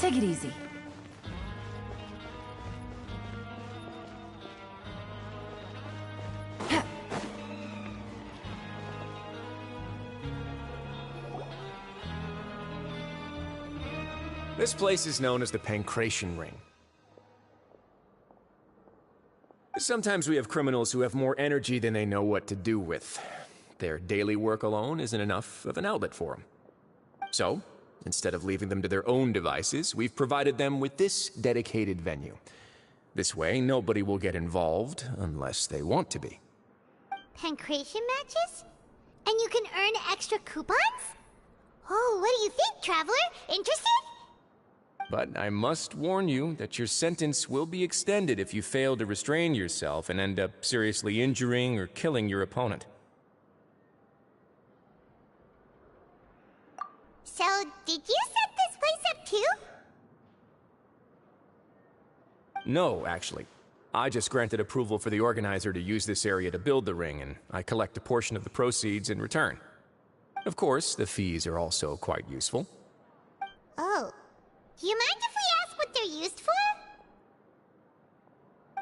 Take it easy. This place is known as the Pancration Ring. Sometimes we have criminals who have more energy than they know what to do with. Their daily work alone isn't enough of an outlet for them. So, instead of leaving them to their own devices, we've provided them with this dedicated venue. This way, nobody will get involved unless they want to be. Pancration matches? And you can earn extra coupons? Oh, what do you think, Traveler? Interested? But I must warn you that your sentence will be extended if you fail to restrain yourself and end up seriously injuring or killing your opponent. So, did you set this place up too? No, actually. I just granted approval for the organizer to use this area to build the ring, and I collect a portion of the proceeds in return. Of course, the fees are also quite useful. Oh. Do you mind if we ask what they're used for?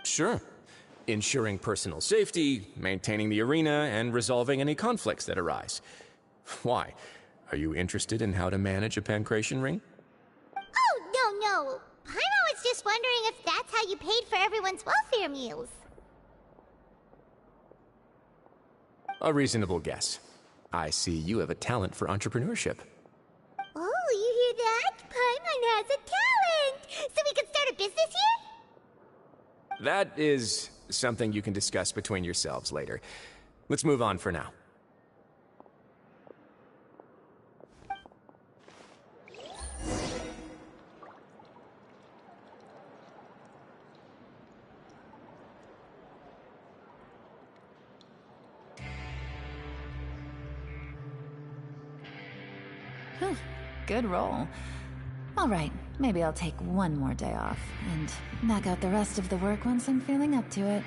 Sure. Ensuring personal safety, maintaining the arena, and resolving any conflicts that arise. Why? Are you interested in how to manage a pancration ring? Oh, no. Paimon was just wondering if that's how you paid for everyone's welfare meals. A reasonable guess. I see you have a talent for entrepreneurship. Oh, you hear that? Paimon has a talent! So we could start a business here? That is something you can discuss between yourselves later. Let's move on for now. Whew, good roll. All right, maybe I'll take one more day off and knock out the rest of the work once I'm feeling up to it.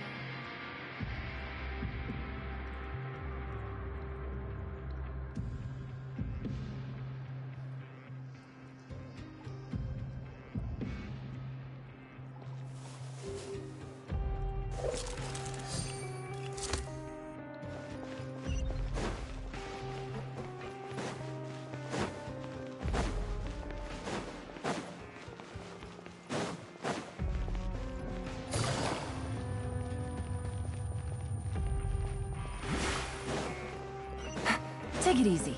Take it easy.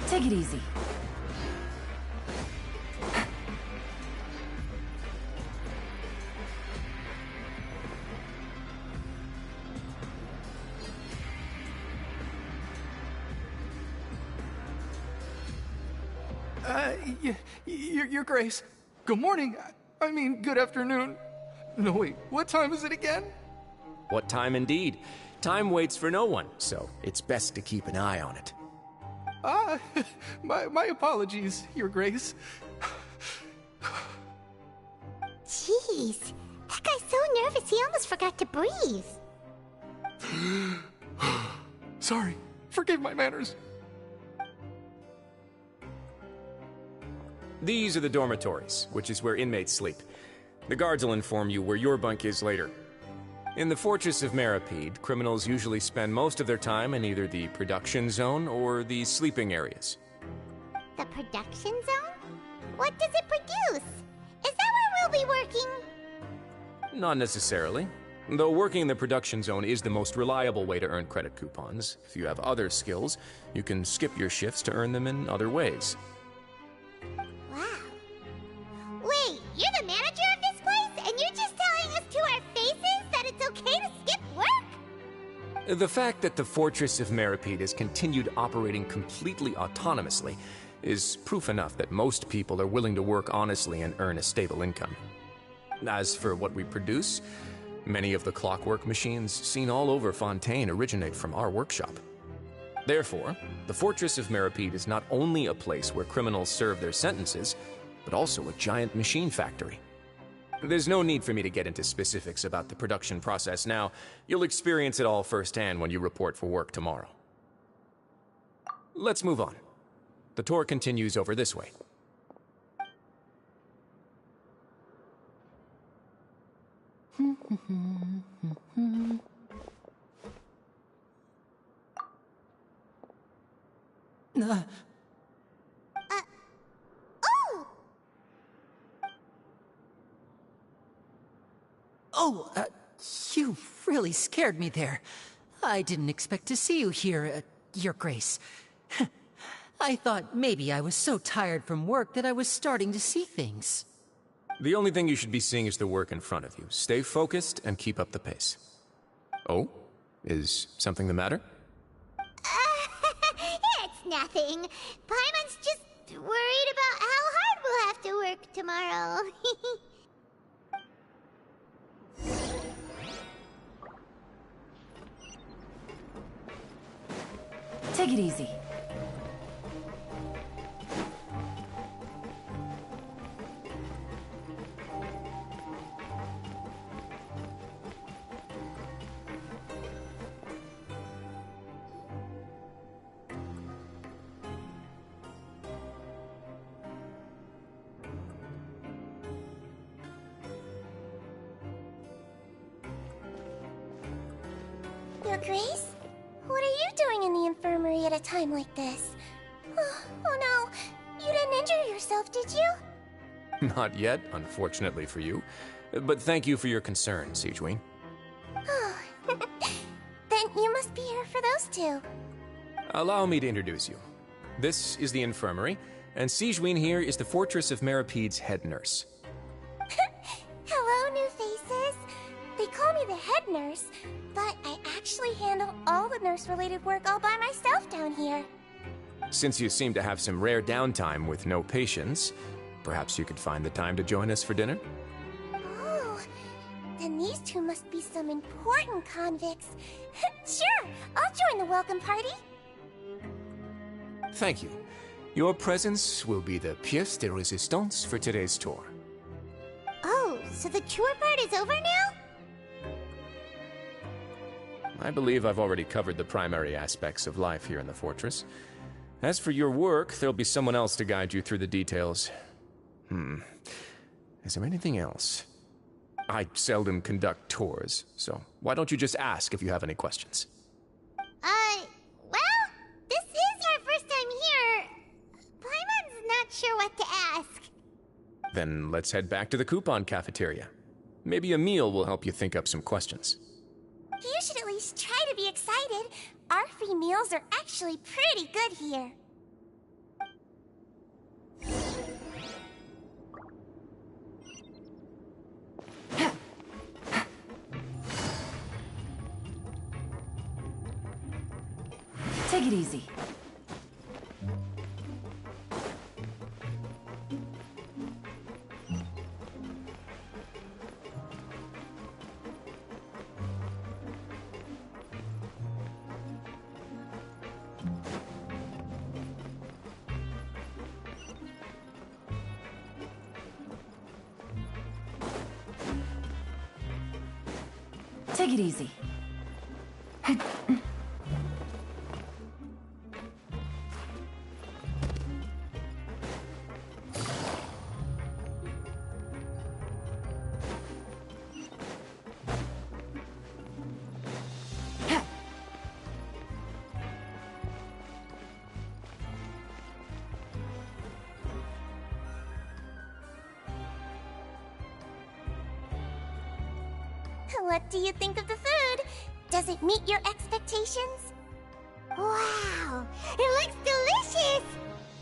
Take it easy. Your Grace. Good morning. I mean, good afternoon. No, wait, what time is it again? What time indeed? Time waits for no one, so it's best to keep an eye on it. My apologies, Your Grace. Jeez, that guy's so nervous he almost forgot to breathe. Sorry, forgive my manners. These are the dormitories, which is where inmates sleep. The guards will inform you where your bunk is later. In the Fortress of Meripede, criminals usually spend most of their time in either the production zone or the sleeping areas. The production zone? What does it produce? Is that where we'll be working? Not necessarily. Though working in the production zone is the most reliable way to earn credit coupons. If you have other skills, you can skip your shifts to earn them in other ways. Wow. Wait, you're the manager of this place, and you're just telling us to our faces that it's okay to skip work? The fact that the Fortress of Meripede has continued operating completely autonomously is proof enough that most people are willing to work honestly and earn a stable income. As for what we produce, many of the clockwork machines seen all over Fontaine originate from our workshop. Therefore, the Fortress of Meripede is not only a place where criminals serve their sentences, but also a giant machine factory. There's no need for me to get into specifics about the production process now. You'll experience it all firsthand when you report for work tomorrow. Let's move on. The tour continues over this way. Oh! You really scared me there. I didn't expect to see you here, Your Grace. I thought maybe I was so tired from work that I was starting to see things. The only thing you should be seeing is the work in front of you. Stay focused and keep up the pace. Oh? Is something the matter? It's nothing. Paimon's just worried about how hard we'll have to work tomorrow. Take it easy. Your Grace? What are you doing in the infirmary at a time like this? Oh no, you didn't injure yourself, did you? Not yet, unfortunately for you. But thank you for your concern, Sigewin. Then you must be here for those two. Allow me to introduce you. This is the infirmary, and Sigewin here is the Fortress of Meripede's head nurse. Hello, new faces. They call me the head nurse, but I actually handle all the nurse-related work all by myself down here. Since you seem to have some rare downtime with no patients, perhaps you could find the time to join us for dinner? Oh, then these two must be some important convicts. Sure, I'll join the welcome party. Thank you. Your presence will be the pièce de résistance for today's tour. Oh, so the tour part is over now? I believe I've already covered the primary aspects of life here in the fortress. As for your work, there'll be someone else to guide you through the details. Is there anything else? I seldom conduct tours, so why don't you just ask if you have any questions? Well, this is our first time here. Paimon's not sure what to ask. Then let's head back to the coupon cafeteria. Maybe a meal will help you think up some questions. You should at least try to be excited. Our free meals are actually pretty good here. Take it easy. Take it easy. What do you think of the food? Does it meet your expectations? Wow, it looks delicious!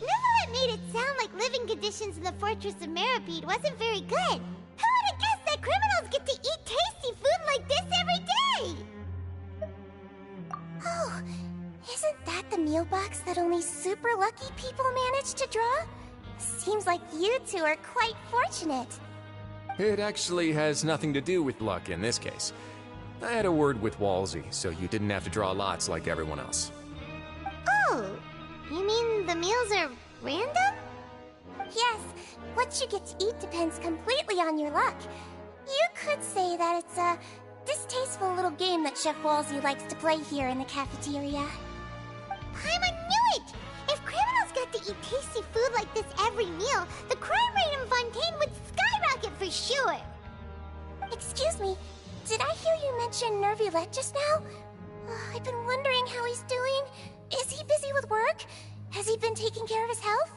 Nivolet made it sound like living conditions in the Fortress of Meripede wasn't very good. Who would have guessed that criminals get to eat tasty food like this every day? Oh, isn't that the meal box that only super lucky people manage to draw? Seems like you two are quite fortunate. It actually has nothing to do with luck in this case. I had a word with Walsey, so you didn't have to draw lots like everyone else. Oh, you mean the meals are random? Yes, what you get to eat depends completely on your luck. You could say that it's a distasteful little game that Chef Walsey likes to play here in the cafeteria. Paimon knew it! If criminals got to eat tasty food like this every meal, the crime rate in Fontaine would skyrocket for sure! Excuse me, did I hear you mention Nervulette just now? I've been wondering how he's doing. Is he busy with work? Has he been taking care of his health?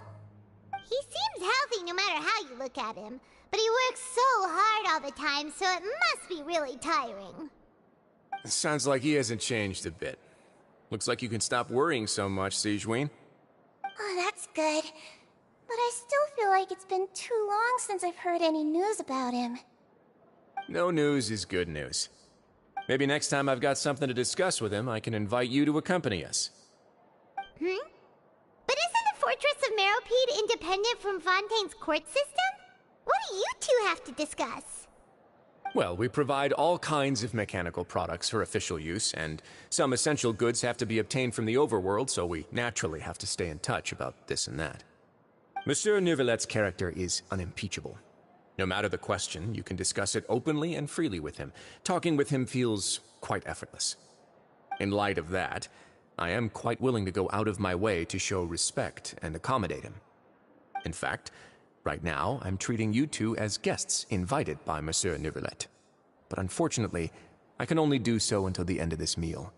He seems healthy no matter how you look at him, but he works so hard all the time, so it must be really tiring. Sounds like he hasn't changed a bit. Looks like you can stop worrying so much, Sigewinne. Oh, that's good. But I still feel like it's been too long since I've heard any news about him. No news is good news. Maybe next time I've got something to discuss with him, I can invite you to accompany us. But isn't the Fortress of Meropide independent from Fontaine's court system? What do you two have to discuss? Well, we provide all kinds of mechanical products for official use, and some essential goods have to be obtained from the overworld, so we naturally have to stay in touch about this and that. Monsieur Nervulette's character is unimpeachable. No matter the question, you can discuss it openly and freely with him. Talking with him feels quite effortless. In light of that, I am quite willing to go out of my way to show respect and accommodate him. In fact, right now, I'm treating you two as guests invited by Monsieur Nervulette. But unfortunately, I can only do so until the end of this meal.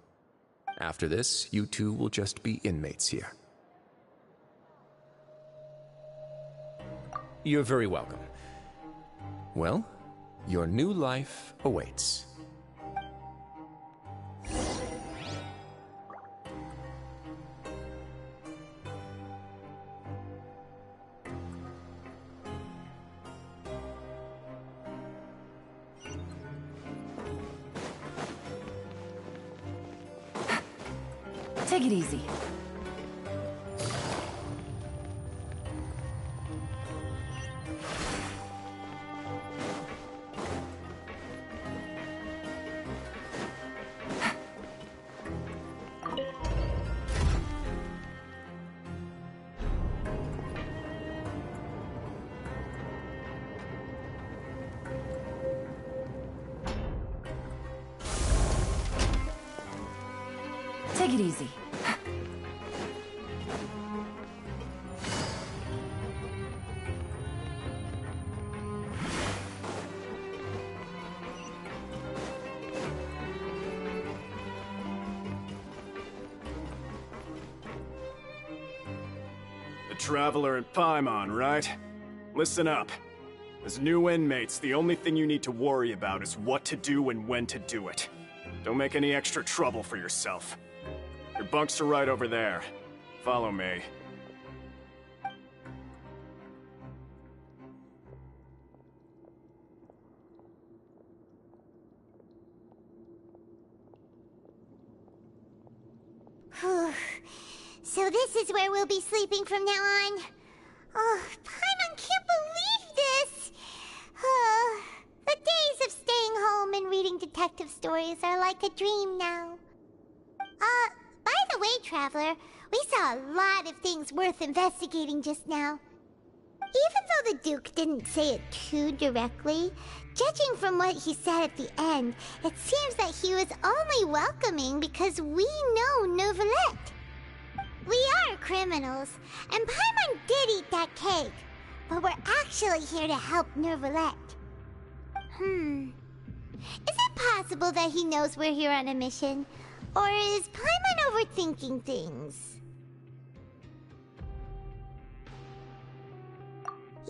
After this, you two will just be inmates here. You're very welcome. Well, your new life awaits. Take it easy. Take it easy. The Traveler and Paimon, right? Listen up. As new inmates, the only thing you need to worry about is what to do and when to do it. Don't make any extra trouble for yourself. Your bunks are right over there. Follow me. So this is where we'll be sleeping from now on. Oh, Paimon can't believe this! The days of staying home and reading detective stories are like a dream now. By the way, Traveler, we saw a lot of things worth investigating just now. Even though the Duke didn't say it too directly, judging from what he said at the end, it seems that he was only welcoming because we know Nervulette. We are criminals, and Paimon did eat that cake, but we're actually here to help Nervulette. Is it possible that he knows we're here on a mission? Or is Paimon overthinking things?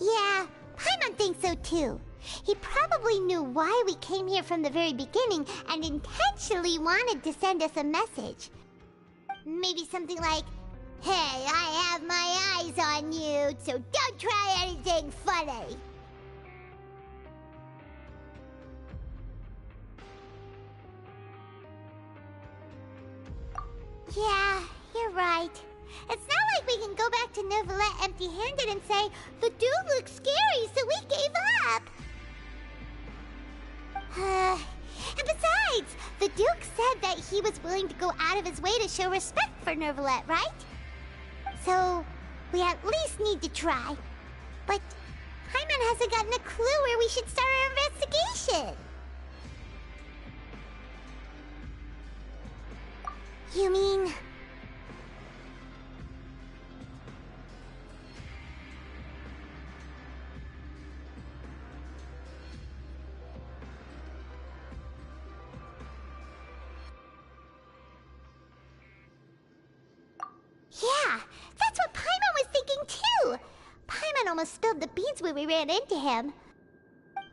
Yeah, Paimon thinks so too. He probably knew why we came here from the very beginning and intentionally wanted to send us a message. Maybe something like, "Hey, I have my eyes on you, so don't try anything funny." Yeah, you're right. It's not like we can go back to Nervulette empty-handed and say, "The dude looks scary, so we gave up." And besides, the Duke said that he was willing to go out of his way to show respect for Nervalette, right? So, we at least need to try. But Paimon hasn't gotten a clue where we should start our investigation. You mean... Yeah, that's what Paimon was thinking too! Paimon almost spilled the beans when we ran into him.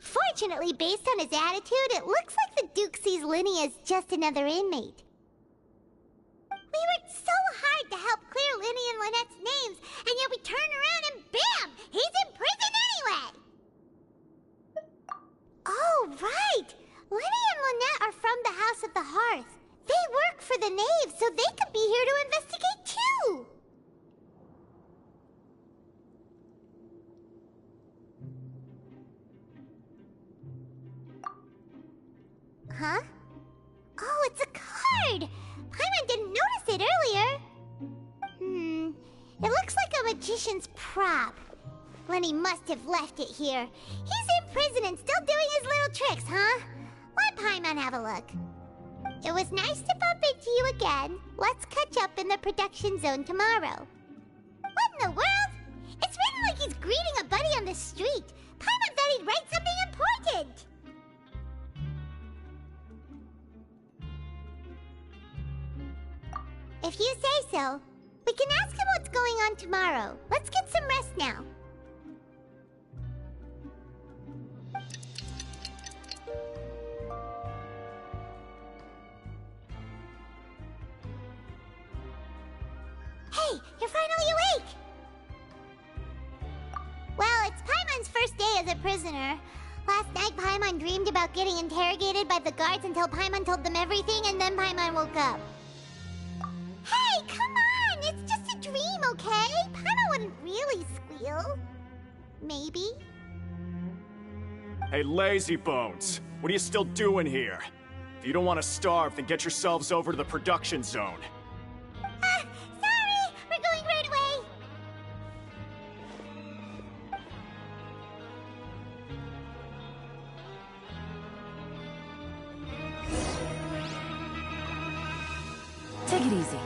Fortunately, based on his attitude, it looks like the Duke sees Linny as just another inmate. We worked so hard to help clear Linny and Lynette's names, and yet we turn around and bam! He's in prison anyway! Oh, right! Linny and Lynette are from the House of the Hearth. They work for the Knave, so they could be here to investigate too! Huh? Oh, it's a card! Paimon didn't notice it earlier. It looks like a magician's prop. Lenny must have left it here. He's in prison and still doing his little tricks, huh? Let Paimon have a look. It was nice to bump into you again. Let's catch up in the production zone tomorrow. What in the world? It's written like he's greeting a buddy on the street. Paimon thought he'd write something important. If you say so, we can ask him what's going on tomorrow. Let's get some rest now. Hey, you're finally awake! Well, it's Paimon's first day as a prisoner. Last night, Paimon dreamed about getting interrogated by the guards until Paimon told them everything, and then Paimon woke up. Hey, come on! It's just a dream, okay? Paimon wouldn't really squeal. Maybe. Hey, lazy bones! What are you still doing here? If you don't want to starve, then get yourselves over to the production zone. Sorry! We're going right away! Take it easy.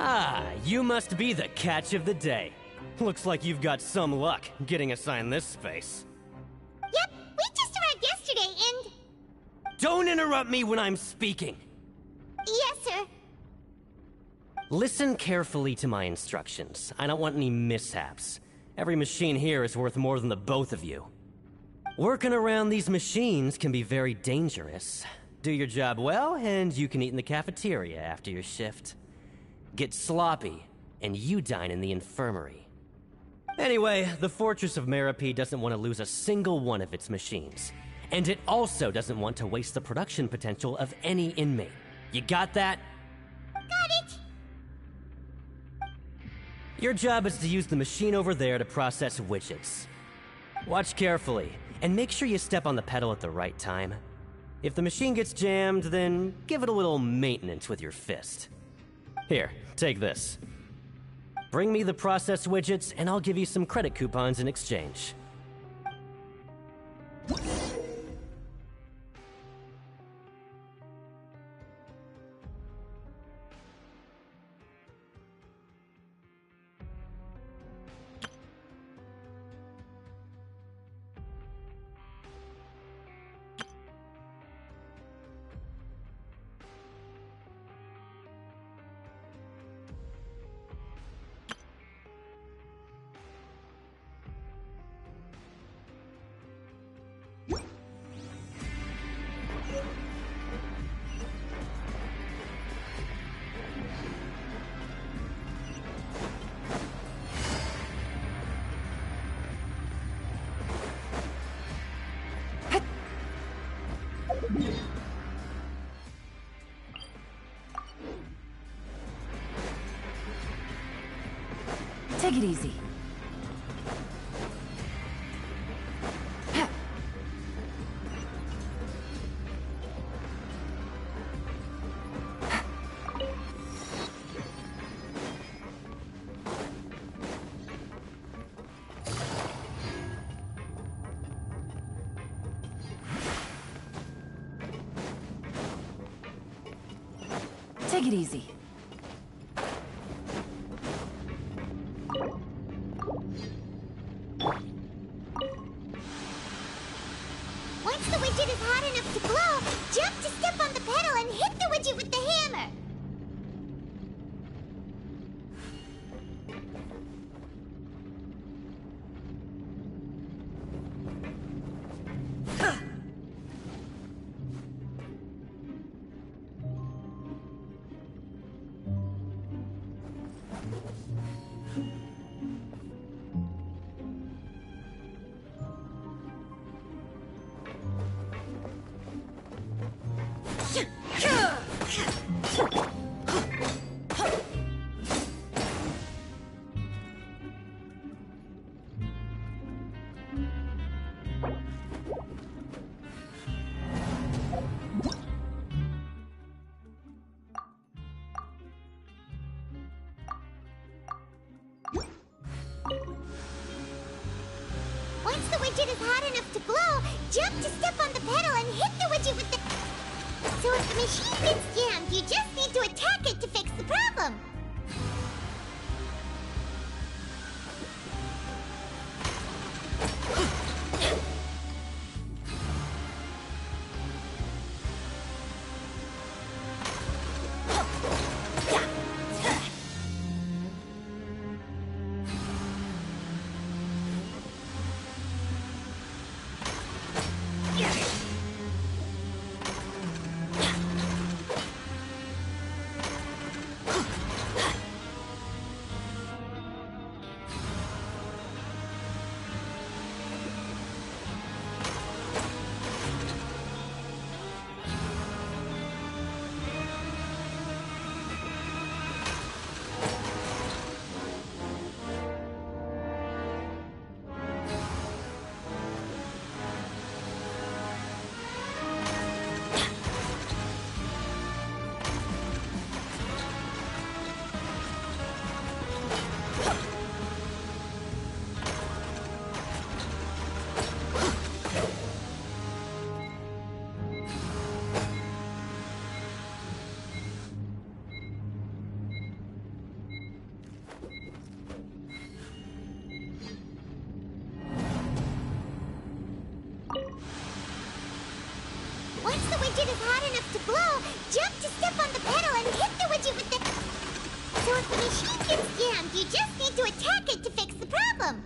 Ah, you must be the catch of the day. Looks like you've got some luck getting assigned this space. Yep, we just arrived yesterday and... Don't interrupt me when I'm speaking! Yes, sir. Listen carefully to my instructions. I don't want any mishaps. Every machine here is worth more than the both of you. Working around these machines can be very dangerous. Do your job well, and you can eat in the cafeteria after your shift. Get sloppy, and you dine in the infirmary. Anyway, the Fortress of Merope doesn't want to lose a single one of its machines. And it also doesn't want to waste the production potential of any inmate. You got that? Got it. Your job is to use the machine over there to process widgets. Watch carefully, and make sure you step on the pedal at the right time. If the machine gets jammed, then give it a little maintenance with your fist. Here, take this. Bring me the process widgets, and I'll give you some credit coupons in exchange. Take it easy. Take it easy. Once the widget is hot enough to blow, jump to step on the pedal and hit the widget with the hammer. Once the widget is hot enough to blow, jump to step on the pedal and hit the widget with the... So if the machine gets jammed, you just need to attack it to fix the problem. the widget is hot enough to blow, jump to step on the pedal and hit the widget with the... So if the machine gets jammed, you just need to attack it to fix the problem.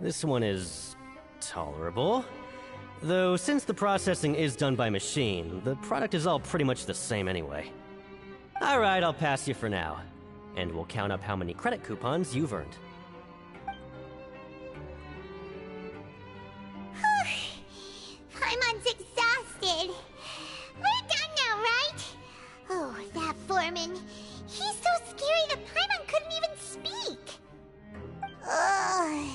This one is tolerable. Though, since the processing is done by machine, the product is all pretty much the same anyway. Alright, I'll pass you for now. And we'll count up how many credit coupons you've earned. Paimon's exhausted. We're done now, right? Oh, that foreman. He's so scary that Paimon couldn't even speak. Ugh.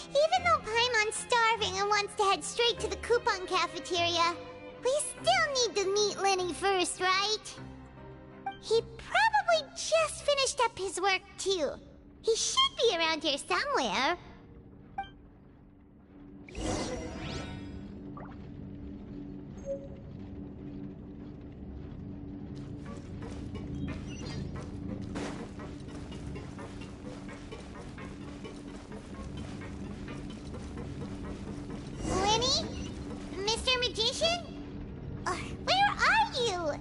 Even though Paimon's starving and wants to head straight to the coupon cafeteria, we still need to meet Lenny first, right? He probably just finished up his work, too. He should be around here somewhere. Where are you?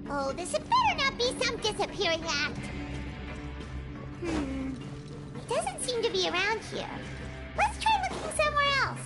Oh, this had better not be some disappearing act. He doesn't seem to be around here. Let's try looking somewhere else.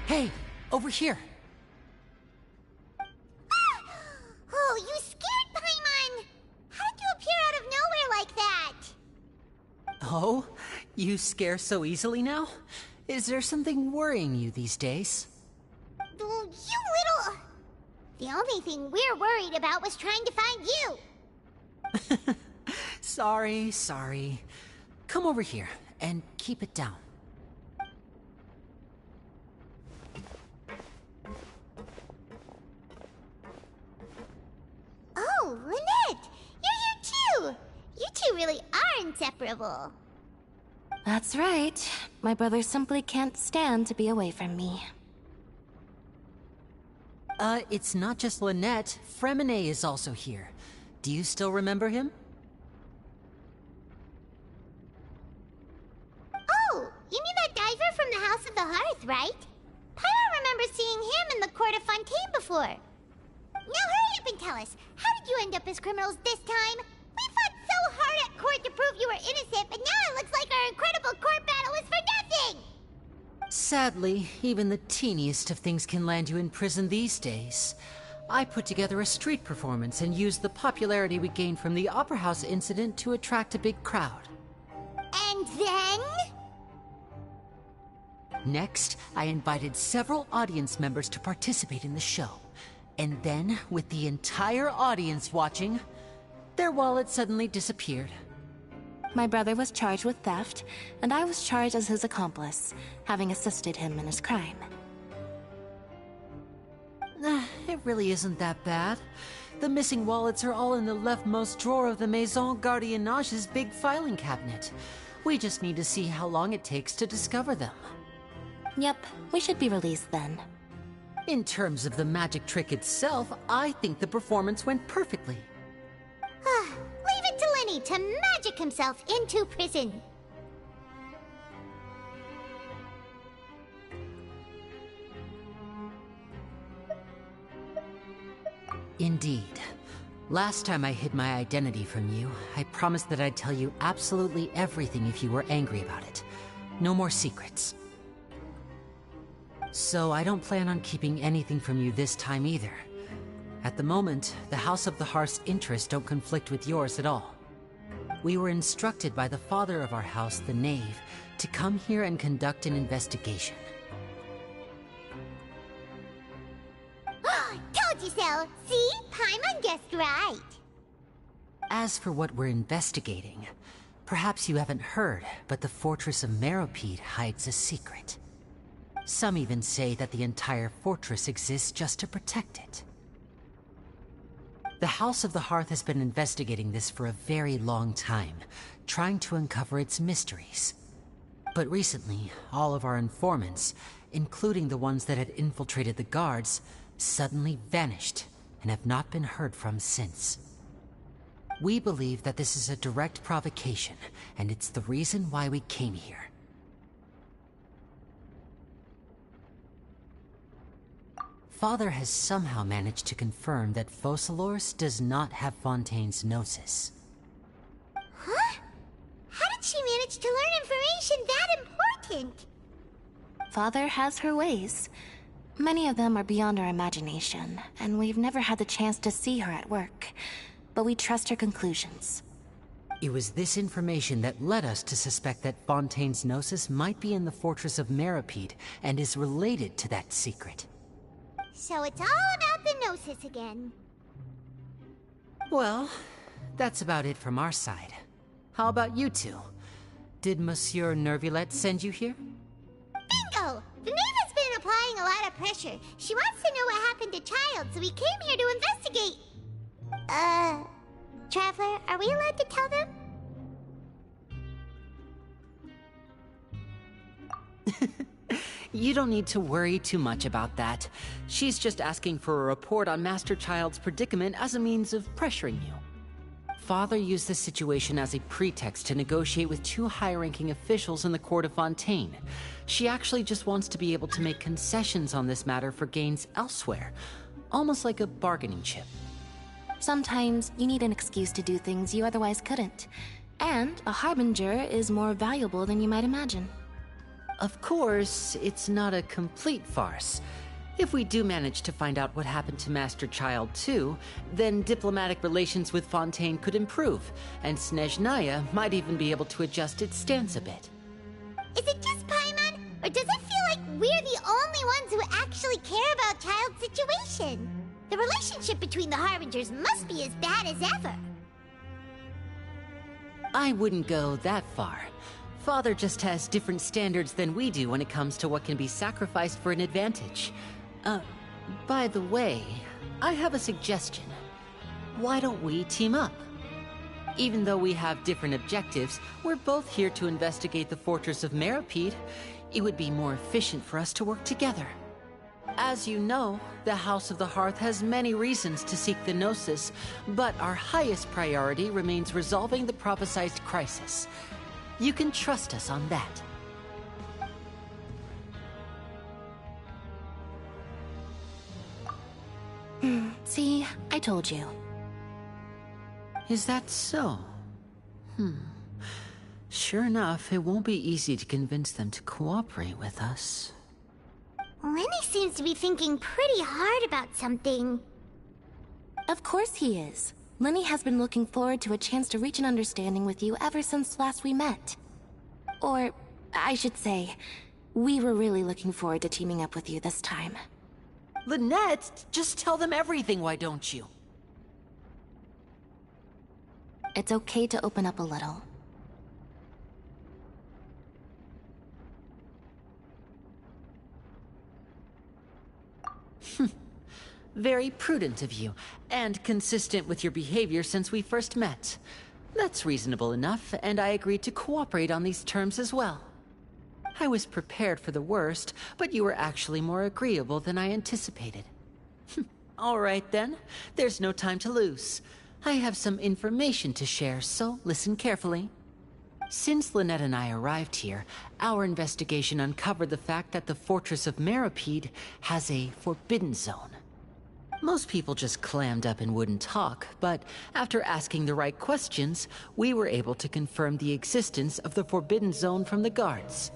Hey, over here. Oh, you scared Paimon! How did you appear out of nowhere like that? Oh, you scare so easily now? Is there something worrying you these days? You little... The only thing we're worried about was trying to find you. Sorry. Come over here and keep it down. Oh, Lynette! You're here too! You two really are inseparable. That's right. My brother simply can't stand to be away from me. It's not just Lynette. Fremine is also here. Do you still remember him? Oh, you mean that diver from the House of the Hearth, right? Pyro remembers seeing him in the court of Fontaine before. Now hurry up and tell us, how did you end up as criminals this time? We fought so hard at court to prove you were innocent, but now it looks like our incredible court battle was for nothing! Sadly, even the teeniest of things can land you in prison these days. I put together a street performance and used the popularity we gained from the Opera House incident to attract a big crowd. And then? Next, I invited several audience members to participate in the show. And then, with the entire audience watching, their wallet suddenly disappeared. My brother was charged with theft, and I was charged as his accomplice, having assisted him in his crime. It really isn't that bad. The missing wallets are all in the leftmost drawer of the Maison Gardiennage's big filing cabinet. We just need to see how long it takes to discover them. Yep, we should be released then. In terms of the magic trick itself, I think the performance went perfectly. Leave it to Lenny to magic himself into prison. Indeed. Last time I hid my identity from you, I promised that I'd tell you absolutely everything if you were angry about it. No more secrets. So I don't plan on keeping anything from you this time either. At the moment, the House of the Hearth's interests don't conflict with yours at all. We were instructed by the father of our house, the Knave, to come here and conduct an investigation. Told you so! See? Paimon guessed right! As for what we're investigating, perhaps you haven't heard, but the fortress of Meropide hides a secret. Some even say that the entire fortress exists just to protect it. The House of the Hearth has been investigating this for a very long time, trying to uncover its mysteries. But recently, all of our informants, including the ones that had infiltrated the guards, suddenly vanished and have not been heard from since. We believe that this is a direct provocation, and it's the reason why we came here. Father has somehow managed to confirm that Focalors does not have Fontaine's gnosis. Huh? How did she manage to learn information that important? Father has her ways. Many of them are beyond our imagination, and we've never had the chance to see her at work. But we trust her conclusions. It was this information that led us to suspect that Fontaine's gnosis might be in the fortress of Meropide and is related to that secret. So it's all about the Gnosis again. Well, that's about it from our side. How about you two? Did Monsieur Nervulette send you here? Bingo! The Knave has been applying a lot of pressure. She wants to know what happened to Child, so we came here to investigate. Traveler, are we allowed to tell them? You don't need to worry too much about that. She's just asking for a report on Master Child's predicament as a means of pressuring you. Father used this situation as a pretext to negotiate with two high-ranking officials in the court of Fontaine. She actually just wants to be able to make concessions on this matter for gains elsewhere, almost like a bargaining chip. Sometimes you need an excuse to do things you otherwise couldn't. And a harbinger is more valuable than you might imagine. Of course, it's not a complete farce. If we do manage to find out what happened to Master Child too, then diplomatic relations with Fontaine could improve, and Snezhnaya might even be able to adjust its stance a bit. Is it just Paimon, or does it feel like we're the only ones who actually care about Child's situation? The relationship between the Harbingers must be as bad as ever. I wouldn't go that far. Father just has different standards than we do when it comes to what can be sacrificed for an advantage. By the way, I have a suggestion. Why don't we team up? Even though we have different objectives, we're both here to investigate the fortress of Meropide. It would be more efficient for us to work together. As you know, the House of the Hearth has many reasons to seek the Gnosis, but our highest priority remains resolving the prophesized crisis. You can trust us on that. See, I told you. Is that so? Sure enough, it won't be easy to convince them to cooperate with us. Lenny seems to be thinking pretty hard about something. Of course he is. Lenny has been looking forward to a chance to reach an understanding with you ever since last we met. Or, I should say, We were really looking forward to teaming up with you this time. Lynette, just tell them everything, why don't you? It's okay to open up a little. Very prudent of you, and consistent with your behavior since we first met. That's reasonable enough, and I agreed to cooperate on these terms as well. I was prepared for the worst, but you were actually more agreeable than I anticipated. All right then, there's no time to lose. I have some information to share, so listen carefully. Since Lynette and I arrived here, our investigation uncovered the fact that the Fortress of Meropide has a forbidden zone. Most people just clammed up and wouldn't talk, but after asking the right questions, we were able to confirm the existence of the forbidden zone from the guards.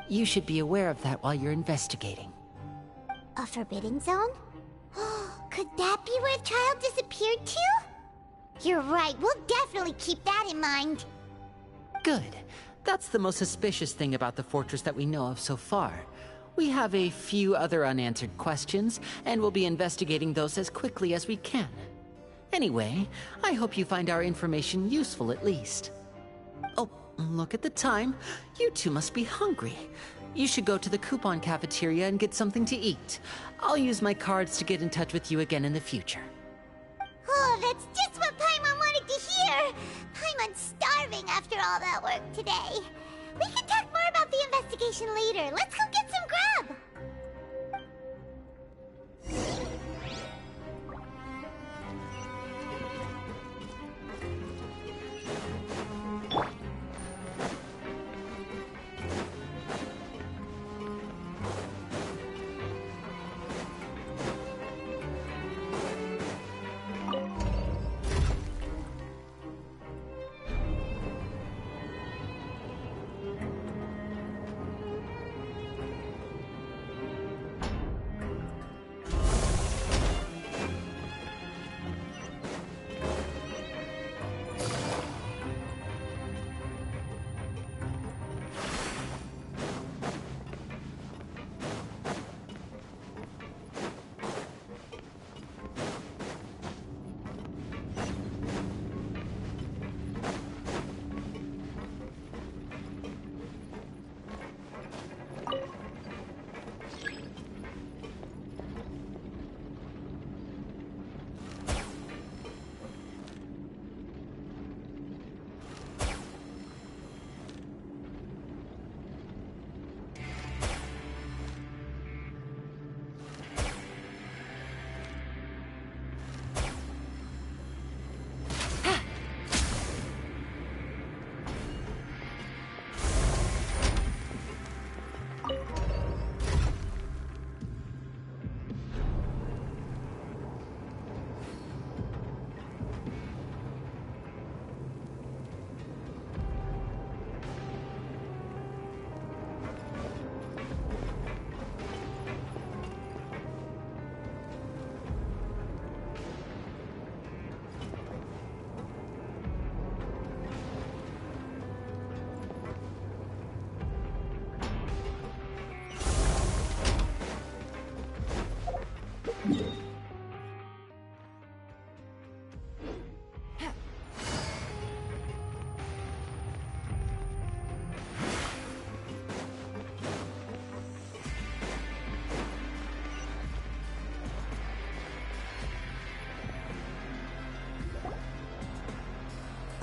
You should be aware of that while you're investigating. A forbidden zone? Could that be where the child disappeared to? You're right, we'll definitely keep that in mind. Good. That's the most suspicious thing about the fortress that we know of so far. We have a few other unanswered questions, and we'll be investigating those as quickly as we can. Anyway, I hope you find our information useful at least. Oh, look at the time. You two must be hungry. You should go to the coupon cafeteria and get something to eat. I'll use my cards to get in touch with you again in the future. Oh, that's just what Paimon wanted to hear! Paimon's starving after all that work today. We can talk more about the investigation later. Let's go get some grub!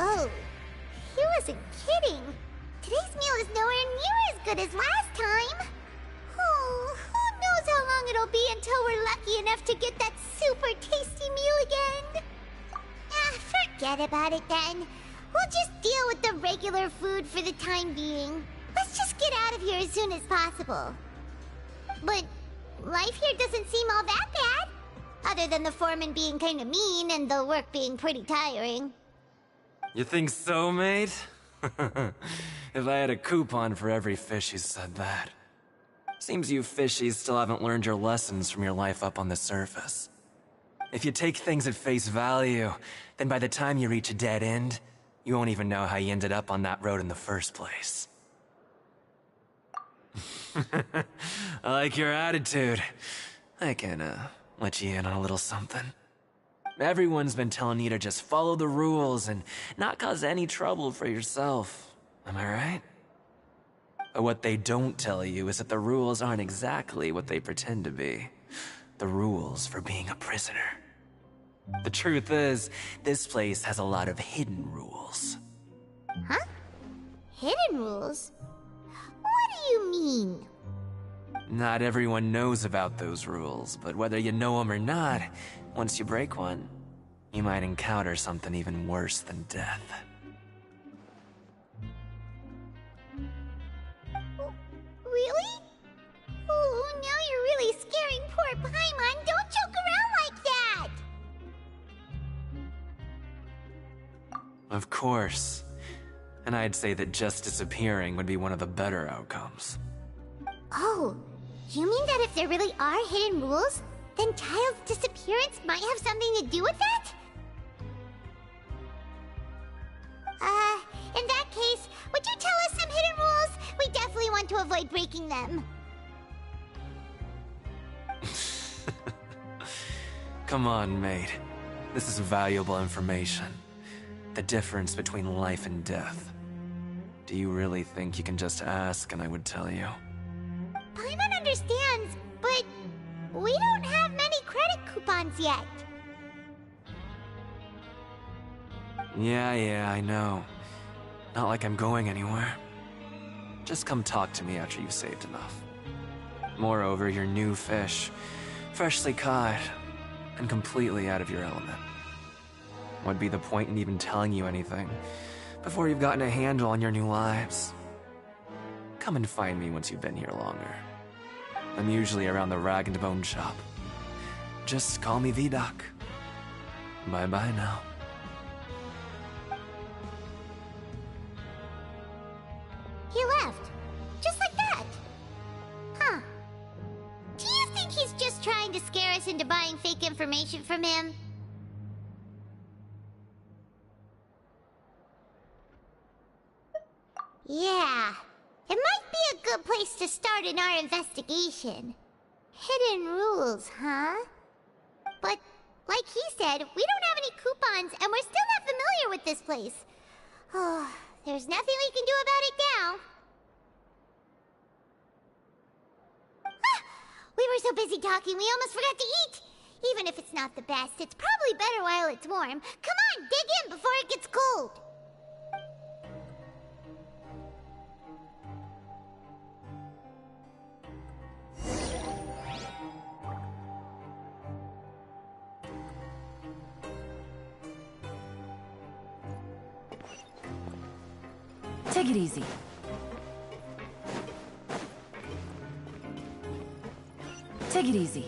Oh, he wasn't kidding. Today's meal is nowhere near as good as last time. Oh, who knows how long it'll be until we're lucky enough to get that super tasty meal again. Forget about it then. We'll just deal with the regular food for the time being. Let's just get out of here as soon as possible. But life here doesn't seem all that bad. Other than the foreman being kind of mean and the work being pretty tiring. You think so, mate? If I had a coupon for every fish who said that. Seems you fishies still haven't learned your lessons from your life up on the surface. If you take things at face value, then by the time you reach a dead end, you won't even know how you ended up on that road in the first place. I like your attitude. I can, let you in on a little something. Everyone's been telling you to just follow the rules and not cause any trouble for yourself. Am I right? But what they don't tell you is that the rules aren't exactly what they pretend to be. The rules for being a prisoner. The truth is, this place has a lot of hidden rules. Huh? Hidden rules? What do you mean? Not everyone knows about those rules, but whether you know them or not, once you break one, you might encounter something even worse than death. Really? Oh, now you're really scaring poor Paimon. Don't joke around like that! Of course. And I'd say that just disappearing would be one of the better outcomes. Oh, you mean that if there really are hidden rules, then Child's disappearance might have something to do with that? In that case, would you tell us some hidden rules? We definitely want to avoid breaking them. Come on, mate. This is valuable information. The difference between life and death. Do you really think you can just ask and I would tell you? Paimon understands, but we don't have many credit coupons yet. Yeah, I know. Not like I'm going anywhere. Just come talk to me after you've saved enough. Moreover, you're new fish, freshly caught, and completely out of your element. What'd be the point in even telling you anything before you've gotten a handle on your new lives? Come and find me once you've been here longer. I'm usually around the Rag and Bone shop. Just call me V-Doc. Bye-bye now. He left. Just like that. Huh. Do you think he's just trying to scare us into buying fake information from him? Yeah. It might be a good place to start in our investigation. Hidden rules, huh? But, like he said, we don't have any coupons, and we're still not familiar with this place. Oh, there's nothing we can do about it now. Ah, we were so busy talking, we almost forgot to eat. Even if it's not the best, it's probably better while it's warm. Come on, dig in before it gets cold. Take it easy. Take it easy.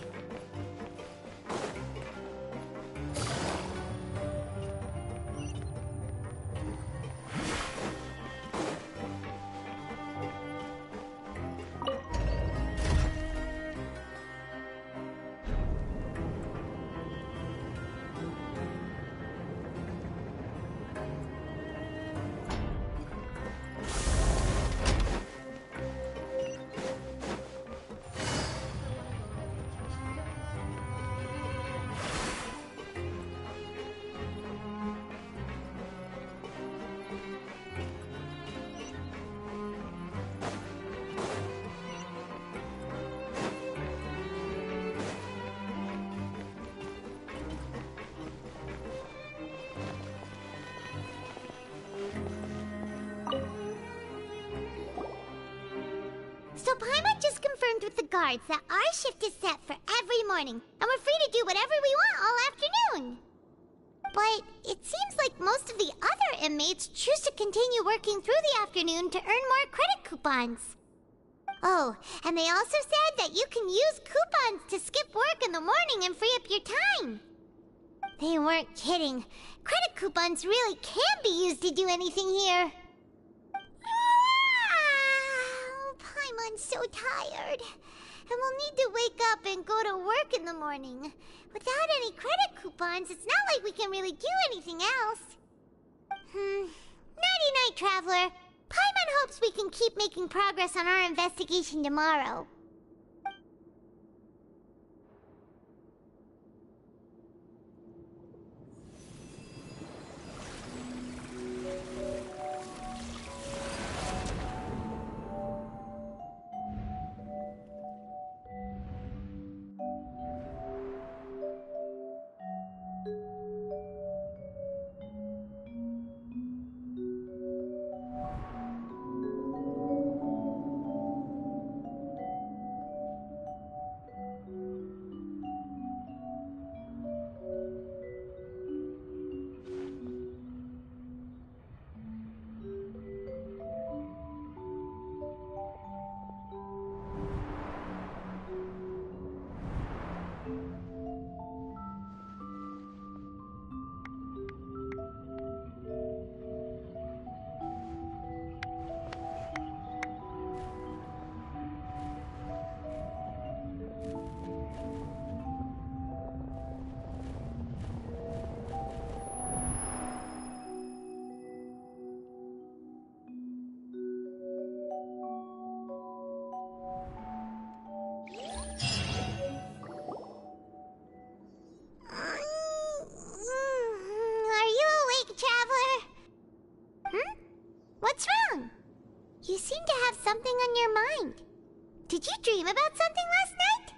So Paimon just confirmed with the guards that our shift is set for every morning, and we're free to do whatever we want all afternoon. But it seems like most of the other inmates choose to continue working through the afternoon to earn more credit coupons. Oh, and they also said that you can use coupons to skip work in the morning and free up your time. They weren't kidding. Credit coupons really can be used to do anything here. Paimon's so tired. And we'll need to wake up and go to work in the morning. Without any credit coupons, it's not like we can really do anything else. Nighty-night, Traveler. Paimon Paimon hopes we can keep making progress on our investigation tomorrow. Are you awake, Traveler? What's wrong? You seem to have something on your mind. Did you dream about something last night?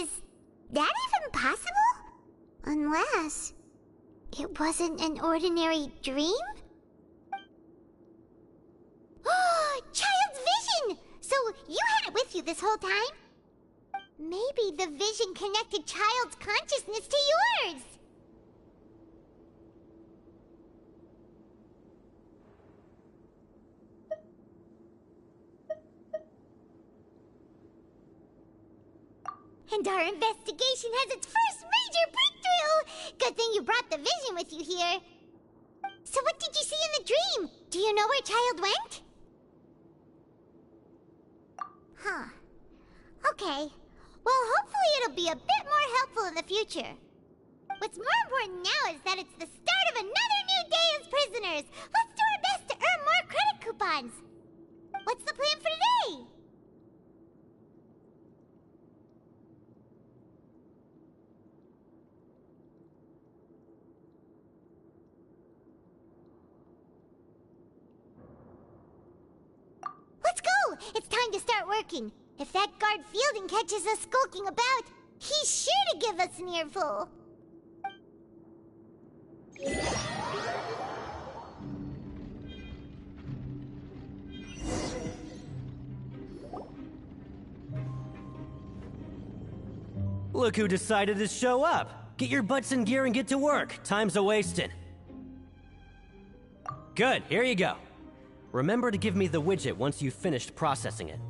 Is that even possible? Unless it wasn't an ordinary dream? Child's vision! So you had it with you this whole time? Maybe the vision connected Child's consciousness to yours! And our investigation has its first major breakthrough! Good thing you brought the vision with you here. So what did you see in the dream? Do you know where Child went? Huh. Okay. Well, hopefully it'll be a bit more helpful in the future. What's more important now is that it's the start of another new day as prisoners. Let's do our best to earn more credit coupons. What's the plan for today? Let's go! It's time to start working. If that guard Fielding catches us skulking about, he's sure to give us an earful. Look who decided to show up. Get your butts in gear and get to work. Time's a-wasting. Good, here you go. Remember to give me the widget once you've finished processing it.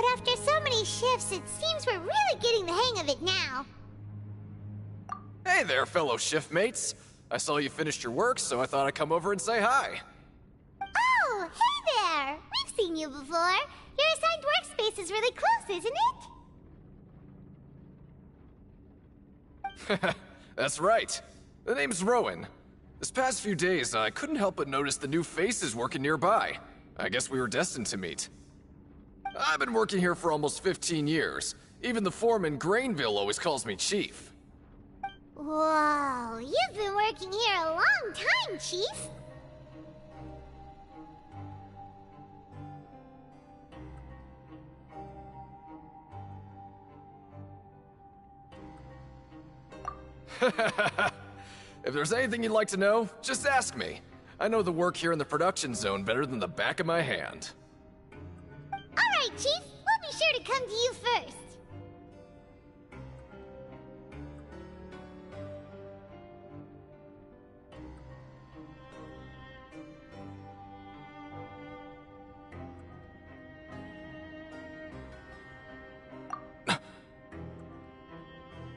but after so many shifts, it seems we're really getting the hang of it now. Hey there, fellow shift mates. I saw you finished your work, so I thought I'd come over and say hi. Oh, hey there! We've seen you before. Your assigned workspace is really close, isn't it? That's right. The name's Rowan. This past few days, I couldn't help but notice the new faces working nearby. I guess we were destined to meet. I've been working here for almost 15 years. Even the foreman, Grainville, always calls me Chief. Whoa, you've been working here a long time, Chief. If there's anything you'd like to know, just ask me. I know the work here in the production zone better than the back of my hand. Alright, Chief. We'll be sure to come to you first.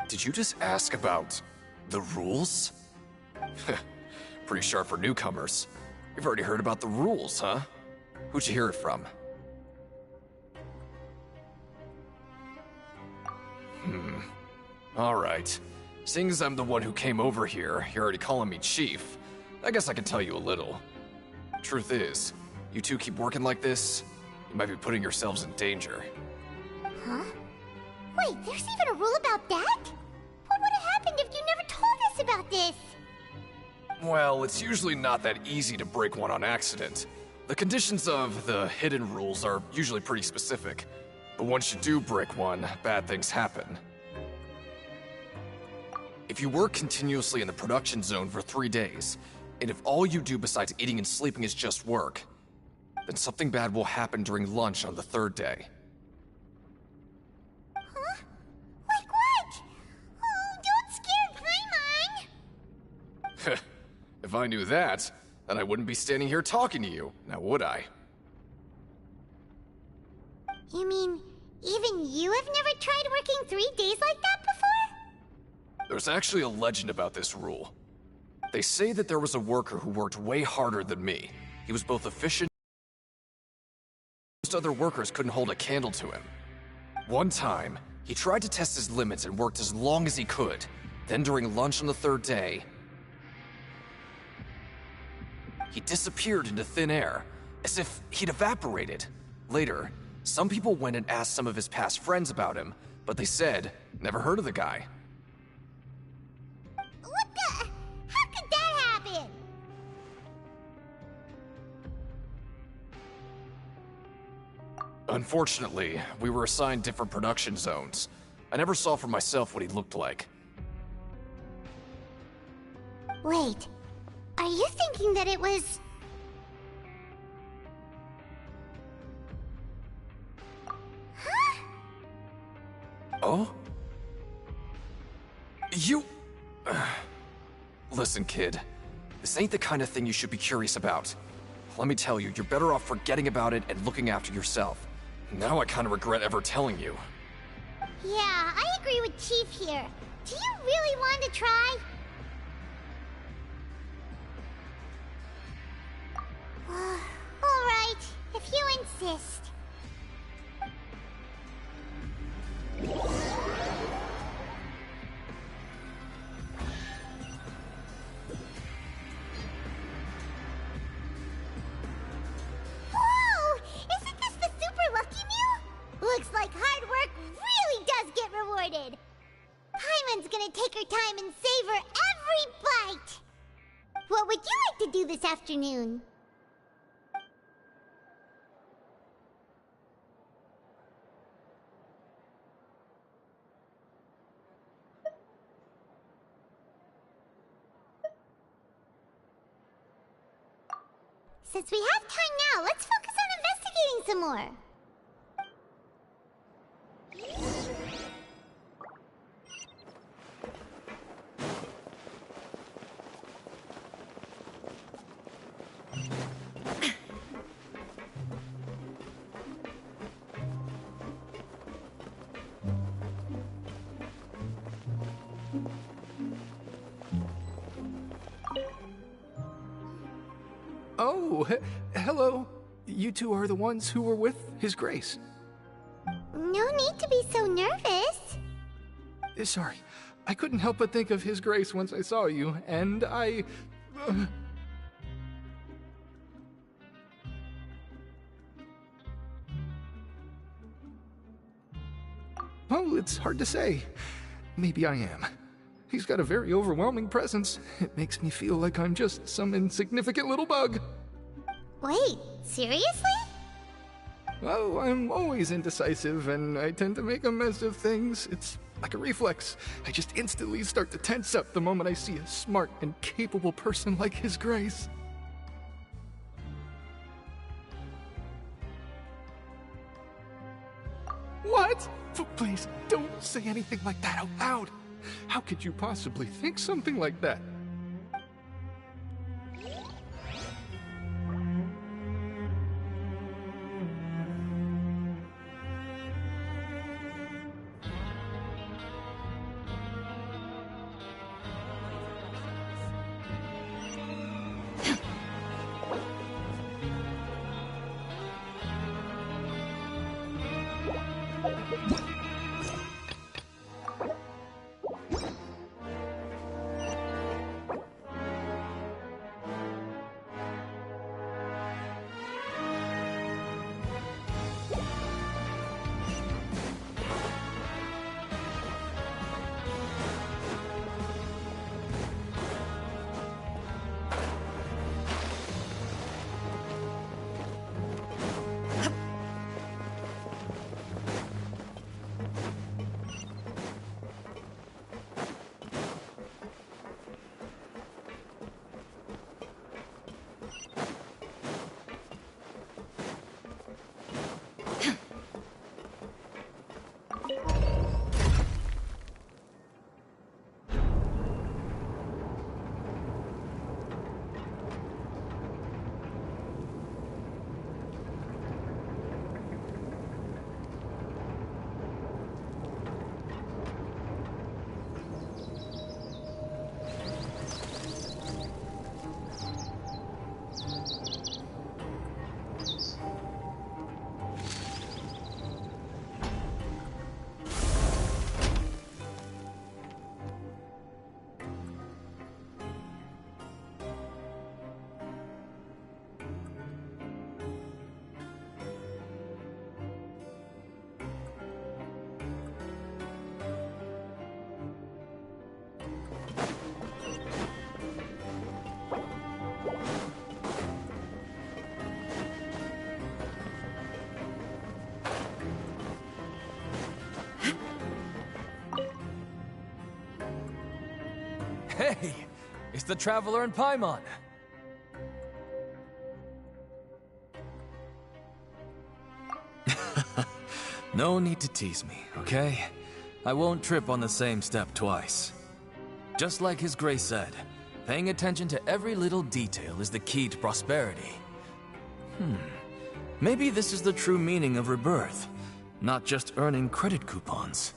Did you just ask about the rules? Pretty sharp for newcomers. You've already heard about the rules, huh? Who'd you hear it from? Alright. Seeing as I'm the one who came over here, you're already calling me Chief. I guess I can tell you a little. Truth is, you two keep working like this, you might be putting yourselves in danger. Huh? Wait, there's even a rule about that? What would have happened if you never told us about this? Well, it's usually not that easy to break one on accident. The conditions of the hidden rules are usually pretty specific. But once you do break one, bad things happen. If you work continuously in the production zone for 3 days, and if all you do besides eating and sleeping is just work, then something bad will happen during lunch on the 3rd day. Huh? Like what? Oh, don't scare Paimon! If I knew that, then I wouldn't be standing here talking to you, now would I? You mean, even you have never tried working 3 days like that before? There's actually a legend about this rule. They say that there was a worker who worked way harder than me. He was both efficient. Most other workers couldn't hold a candle to him. One time, he tried to test his limits and worked as long as he could. Then during lunch on the 3rd day, he disappeared into thin air, as if he'd evaporated. Later, some people went and asked some of his past friends about him, but they said, never heard of the guy. What the? How could that happen? Unfortunately, we were assigned different production zones. I never saw for myself what he looked like. Wait, are you thinking that it was... Huh? Oh? You... Listen, kid. This ain't the kind of thing you should be curious about. Let me tell you, you're better off forgetting about it and looking after yourself. Now I kind of regret ever telling you. Yeah, I agree with Chief here. Do you really want to try? Alright, if you insist. Whoa! Isn't this the super lucky meal? Looks like hard work really does get rewarded. Paimon's gonna take her time and savor every bite. What would you like to do this afternoon? Since we have time now, let's focus on investigating some more. Oh, hello. You two are the ones who were with His Grace. No need to be so nervous. Sorry, I couldn't help but think of His Grace once I saw you, and I... Oh, it's hard to say. Maybe I am. He's got a very overwhelming presence. It makes me feel like I'm just some insignificant little bug. Wait, seriously? Oh, I'm always indecisive, and I tend to make a mess of things. It's like a reflex. I just instantly start to tense up the moment I see a smart and capable person like His Grace. What? Please, don't say anything like that out loud. How could you possibly think something like that? Hey, it's the Traveler in Paimon. No need to tease me, okay? I won't trip on the same step twice. Just like His Grace said, paying attention to every little detail is the key to prosperity. Maybe this is the true meaning of rebirth, not just earning credit coupons.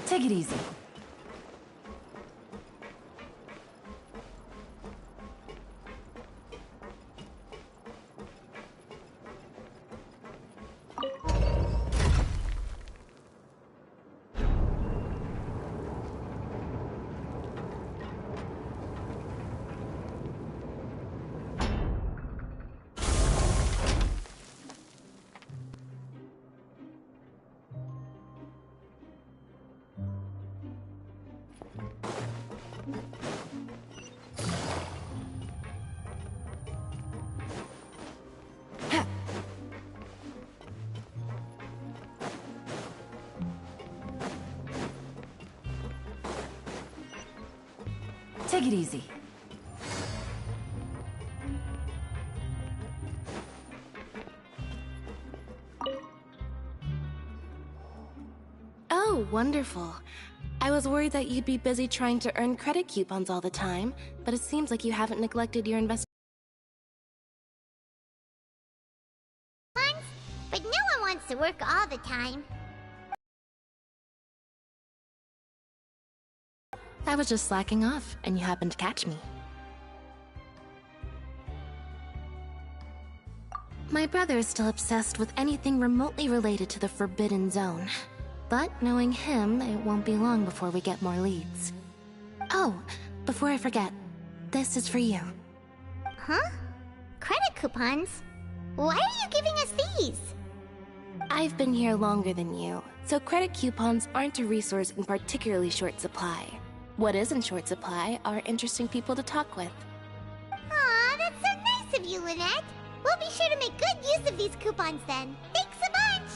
Take it easy. Take it easy. Oh, wonderful. I was worried that you'd be busy trying to earn credit coupons all the time, but it seems like you haven't neglected your investment. But no one wants to work all the time. I was just slacking off, and you happened to catch me. My brother is still obsessed with anything remotely related to the Forbidden Zone. But knowing him, it won't be long before we get more leads. Oh, before I forget, this is for you. Huh? Credit coupons? Why are you giving us these? I've been here longer than you, so credit coupons aren't a resource in particularly short supply. What is in short supply are interesting people to talk with. Aw, that's so nice of you, Lynette. We'll be sure to make good use of these coupons then. Thanks a bunch!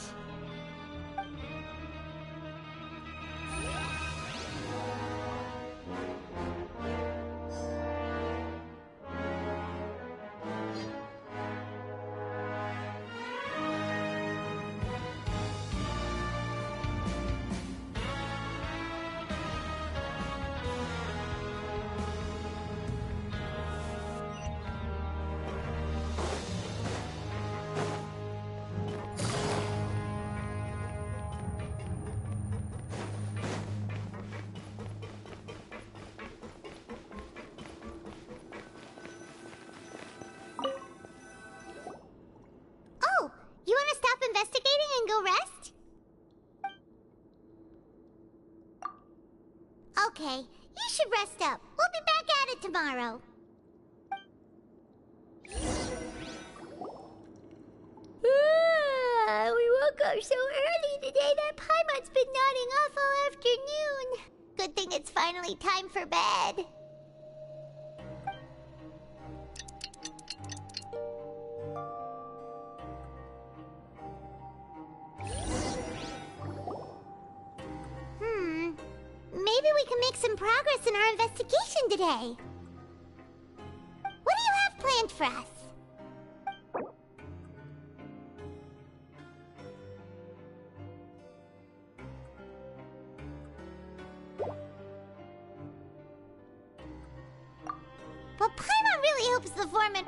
You want to stop investigating and go rest? Okay, you should rest up. We'll be back at it tomorrow. We woke up so early today that Paimon's been nodding off all afternoon. Good thing it's finally time for bed. Maybe we can make some progress in our investigation today. What do you have planned for us? Well, Paimon really hopes the foreman...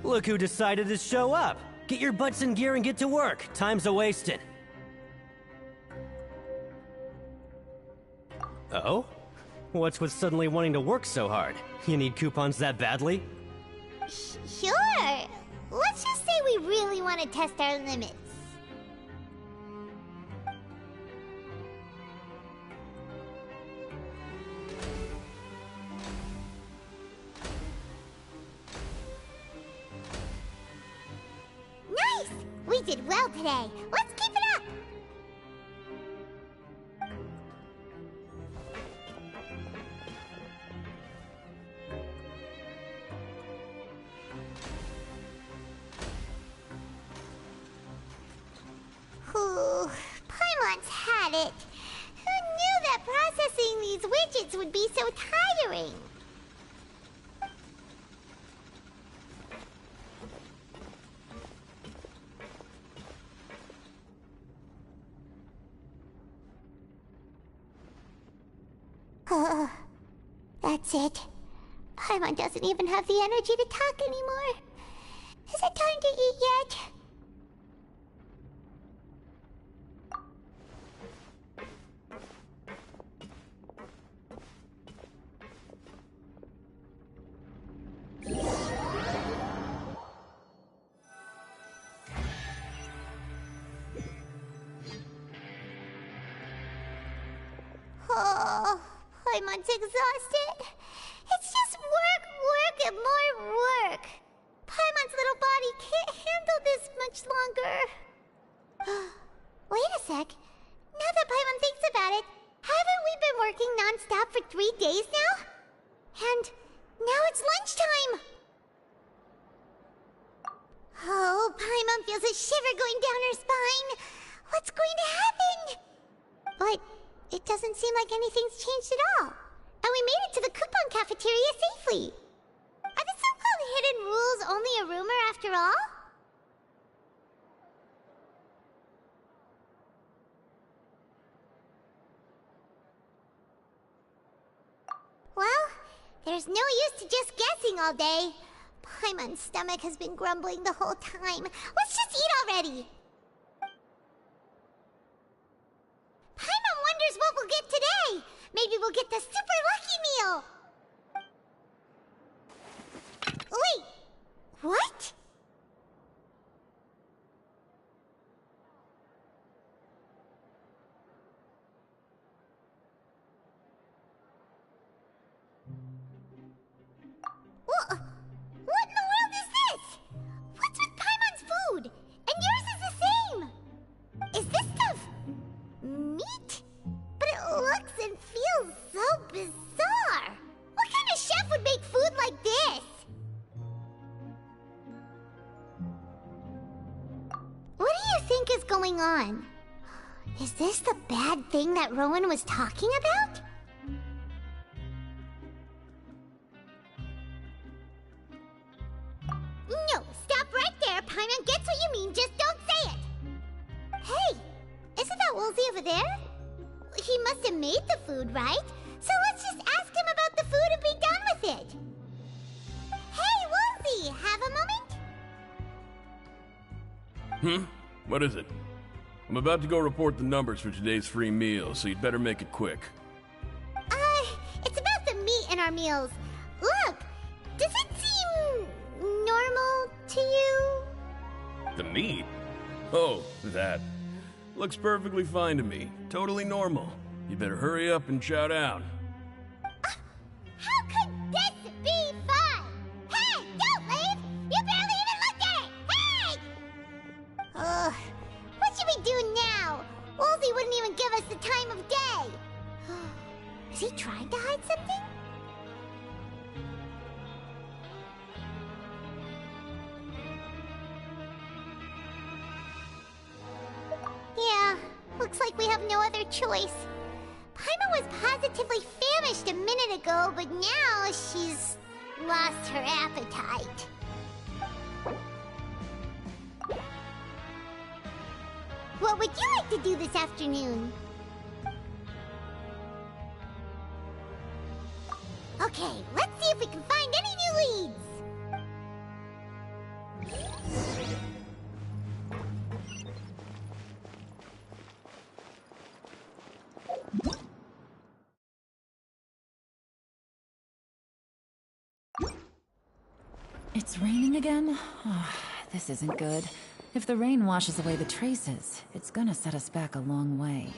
Look who decided to show up! Get your butts in gear and get to work. Time's a-wasting. Oh? What's with suddenly wanting to work so hard? You need coupons that badly? Sure. Let's just say we really want to test our limits. Nice! We did well today. Let's keep it up! Ooh, Paimon's had it. Who knew that processing these widgets would be so tiring? That's it. Paimon doesn't even have the energy to talk anymore. Is it time to eat yet? Oh, Paimon's exhausted. It's just work, work, and more work. Paimon's little body can't handle this much longer. Wait a sec. Now that Paimon thinks about it, haven't we been working non-stop for 3 days now? And now it's lunchtime! Oh, Paimon feels a shiver going down her spine. What's going to happen? But it doesn't seem like anything's changed at all. And we made it to the coupon cafeteria safely. Are the so-called hidden rules only a rumor after all? Well, there's no use to just guessing all day. Paimon's stomach has been grumbling the whole time. Let's just eat already. Paimon wonders what we'll get today. Maybe we'll get the super lucky meal. Wait, what? What in the world is this? What's with Paimon's food? And yours is the same. Is this stuff meat? But it looks and feels so bizarre. What kind of chef would make food like this? What do you think is going on? Is this the bad thing that Rowan was talking about? No, stop right there. Paimon gets what you mean, just don't say it. Hey, isn't that Woolsey over there? He must have made the food, right? So let's just ask him about the food and be done with it. Hey, Woolsey, have a moment? What is it? I'm about to go report the numbers for today's free meal, so you'd better make it quick. It's about the meat in our meals. Look, does it seem normal to you? The meat? Oh, that. Looks perfectly fine to me. Totally normal. You better hurry up and chow down. How could this be fun? Hey, don't leave! You barely even looked at it! Hey! What should we do now? Woolsey wouldn't even give us the time of day. Is he trying to hide something? Yeah, looks like we have no other choice. Paimon was positively famished a minute ago, but now she's lost her appetite. What would you like to do this afternoon? Okay, let's see if we can find any new leads. It's raining again? Oh, this isn't good. If the rain washes away the traces, it's gonna set us back a long way.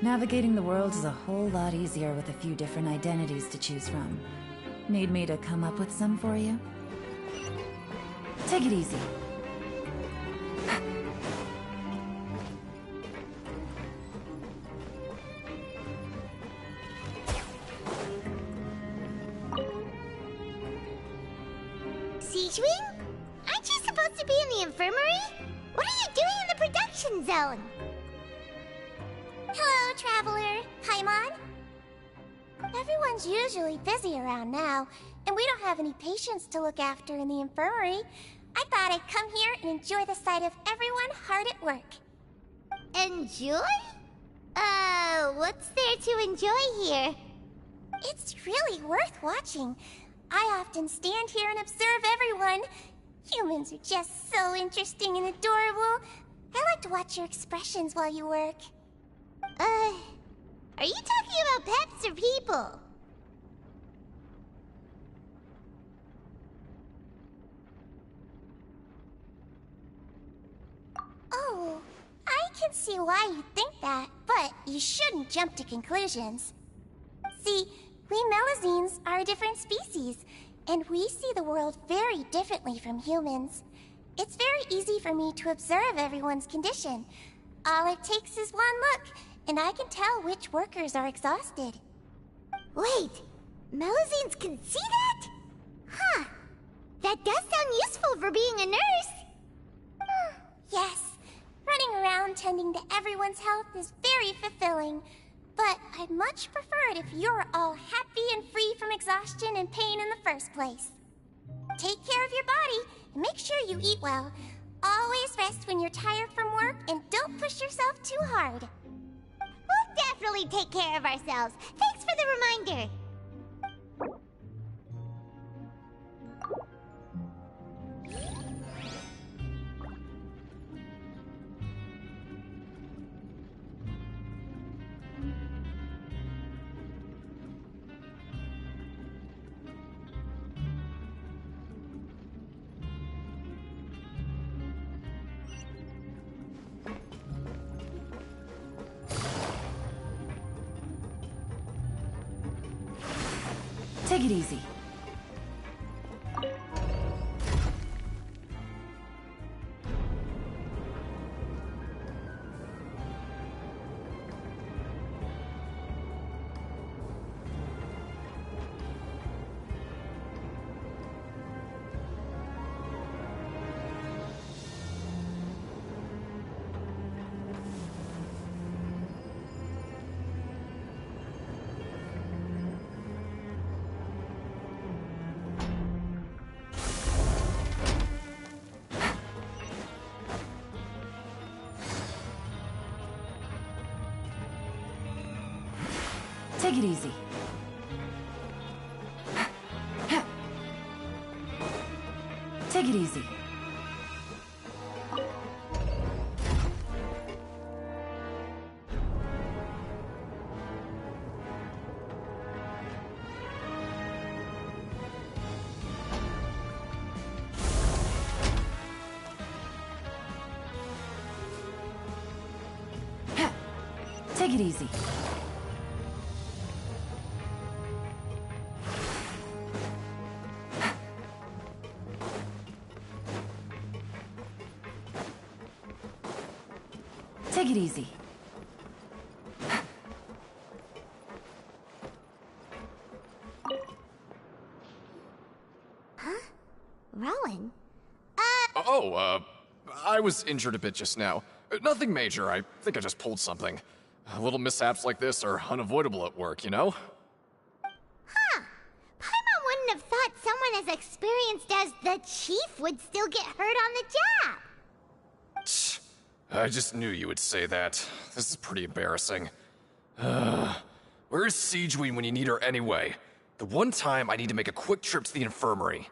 Navigating the world is a whole lot easier with a few different identities to choose from. Need me to come up with some for you? Take it easy. Siegewing? Aren't you supposed to be in the infirmary? What are you doing in the production zone? Traveler. Paimon. Everyone's usually busy around now, and we don't have any patients to look after in the infirmary. I thought I'd come here and enjoy the sight of everyone hard at work. Enjoy? What's there to enjoy here? It's really worth watching. I often stand here and observe everyone. Humans are just so interesting and adorable. I like to watch your expressions while you work. Are you talking about pets or people? Oh, I can see why you think that, but you shouldn't jump to conclusions. See, we Melazines are a different species, and we see the world very differently from humans. It's very easy for me to observe everyone's condition. All it takes is one look, and I can tell which workers are exhausted. Wait, Melazines can see that? Huh. That does sound useful for being a nurse. Yes, running around tending to everyone's health is very fulfilling. But I'd much prefer it if you're all happy and free from exhaustion and pain in the first place. Take care of your body and make sure you eat well. Always rest when you're tired from work and don't push yourself too hard. We'll definitely take care of ourselves. Thanks for the reminder. Take it easy. Take it easy. Take it easy. Take it easy. Take it easy. Huh? Rowan? I was injured a bit just now. Nothing major, I think I just pulled something. Little mishaps like this are unavoidable at work, you know? Huh. Paimon wouldn't have thought someone as experienced as the Chief would still get hurt on the job. I just knew you would say that. This is pretty embarrassing. Where is Siegeween when you need her anyway? The one time I need to make a quick trip to the infirmary.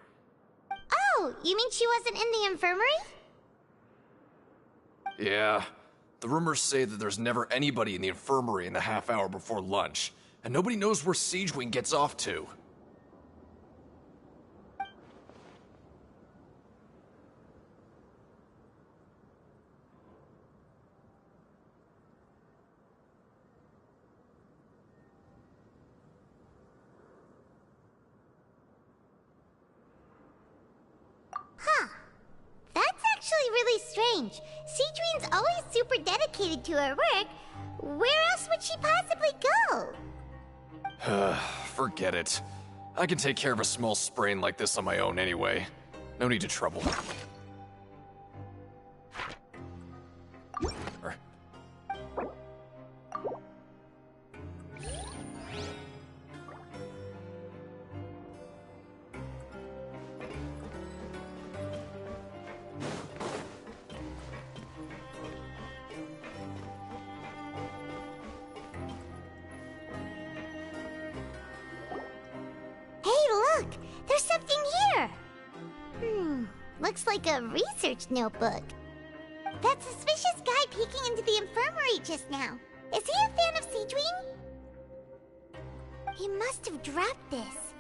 Oh, you mean she wasn't in the infirmary? Yeah. The rumors say that there's never anybody in the infirmary in the half hour before lunch, and nobody knows where Siegeween gets off to. Huh. That's actually really strange. Siegeween's always super dedicated to her work. Where else would she possibly go? Forget it. I can take care of a small sprain like this on my own anyway. No need to trouble. There's something here! Looks like a research notebook. That suspicious guy peeking into the infirmary just now. Is he a fan of Seedream? He must have dropped this.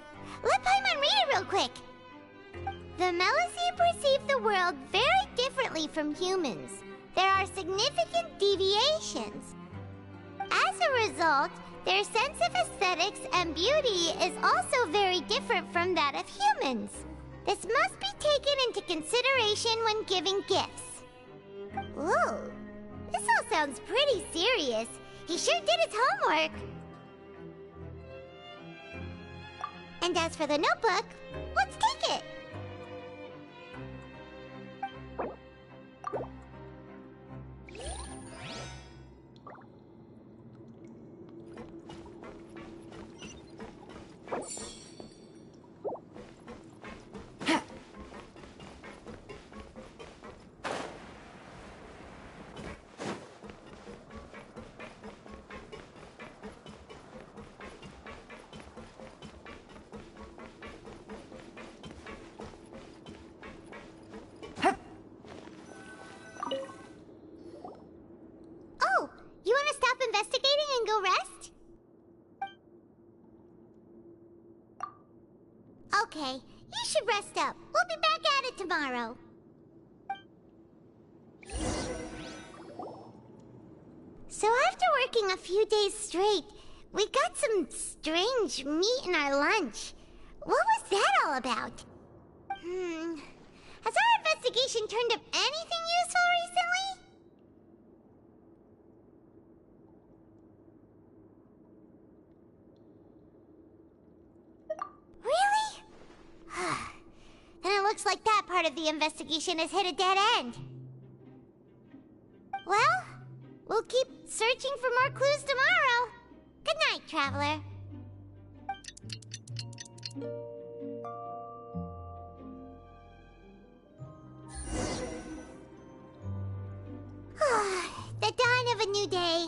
Let Paimon read it real quick! The Melusine perceive the world very differently from humans. There are significant deviations. As a result, their sense of aesthetics and beauty is also very different from that of humans. This must be taken into consideration when giving gifts. Ooh, this all sounds pretty serious. He sure did his homework. And as for the notebook, let's take it. Oh, you want to stop investigating and go rest? Okay, you should rest up. We'll be back at it tomorrow. So after working a few days straight, we got some strange meat in our lunch. What was that all about? Has our investigation turned up anything useful recently? Really? Then it looks like that part of the investigation has hit a dead end. Well, we'll keep searching for more clues tomorrow. Good night, Traveler. The dawn of a new day.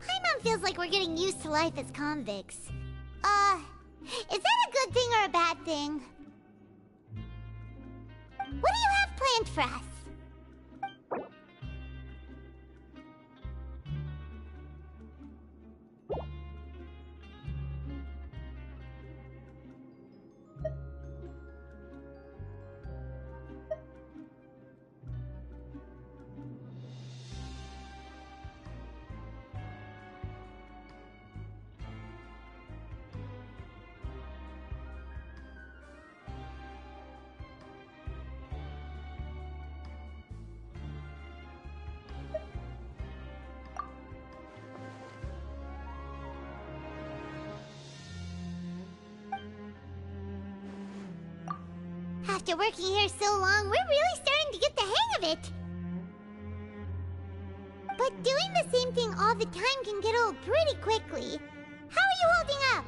Paimon feels like we're getting used to life as convicts. Is that a good thing or a bad thing? What do you have planned for us? After working here so long, we're really starting to get the hang of it. But doing the same thing all the time can get old pretty quickly. How are you holding up?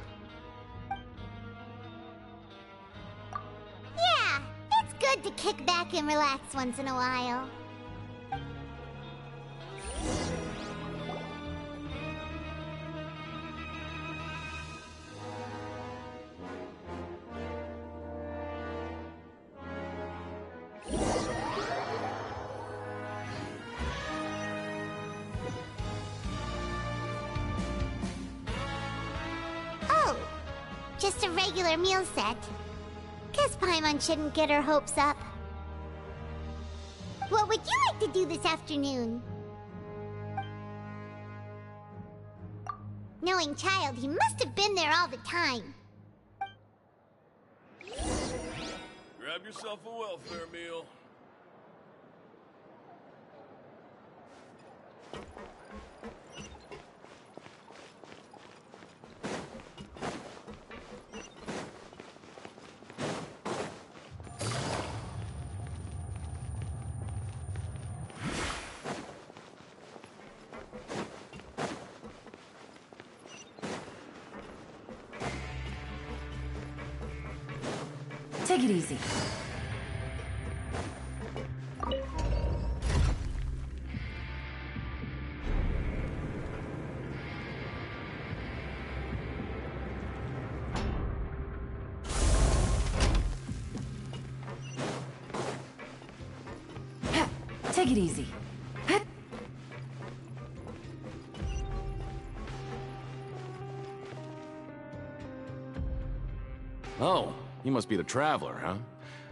Yeah, it's good to kick back and relax once in a while. Just a regular meal set. Guess Paimon shouldn't get her hopes up. What would you like to do this afternoon? Knowing Child, he must have been there all the time. Grab yourself a welfare meal. Take it easy. Take it easy. Oh, you must be the Traveler, huh?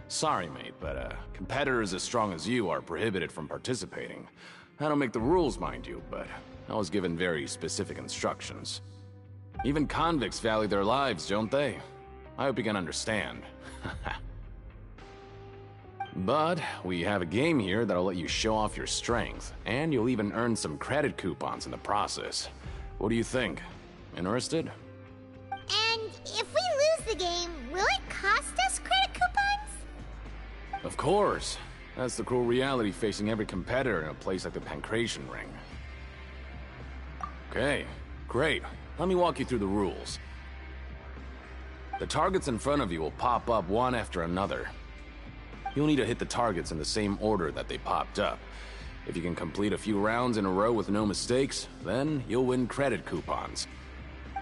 Sorry, mate, but competitors as strong as you are prohibited from participating. I don't make the rules, mind you, but I was given very specific instructions. Even convicts value their lives, don't they? I hope you can understand. But we have a game here that'll let you show off your strength, and you'll even earn some credit coupons in the process. What do you think? Interested? And if we lose the game, will it cost us credit coupons? Of course. That's the cruel reality facing every competitor in a place like the Pancration Ring. Okay, great. Let me walk you through the rules. The targets in front of you will pop up one after another. You'll need to hit the targets in the same order that they popped up. If you can complete a few rounds in a row with no mistakes, then you'll win credit coupons.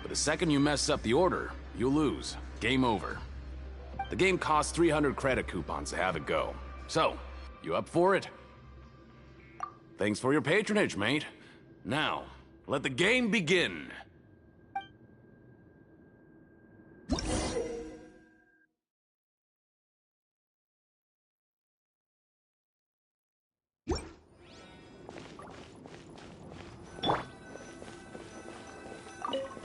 But the second you mess up the order, you'll lose. Game over. The game costs 300 credit coupons to have it go. So, you up for it? Thanks for your patronage, mate. Now, let the game begin.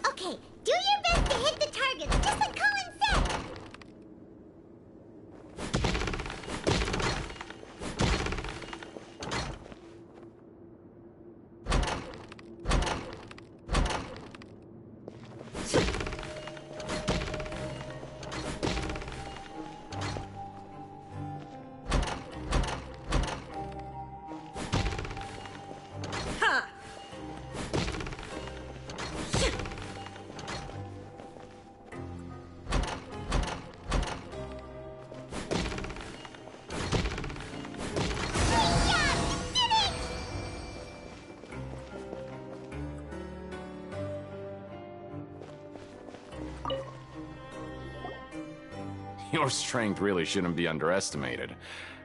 Okay, do your best to hit the targets, just like Colin said! Your strength really shouldn't be underestimated.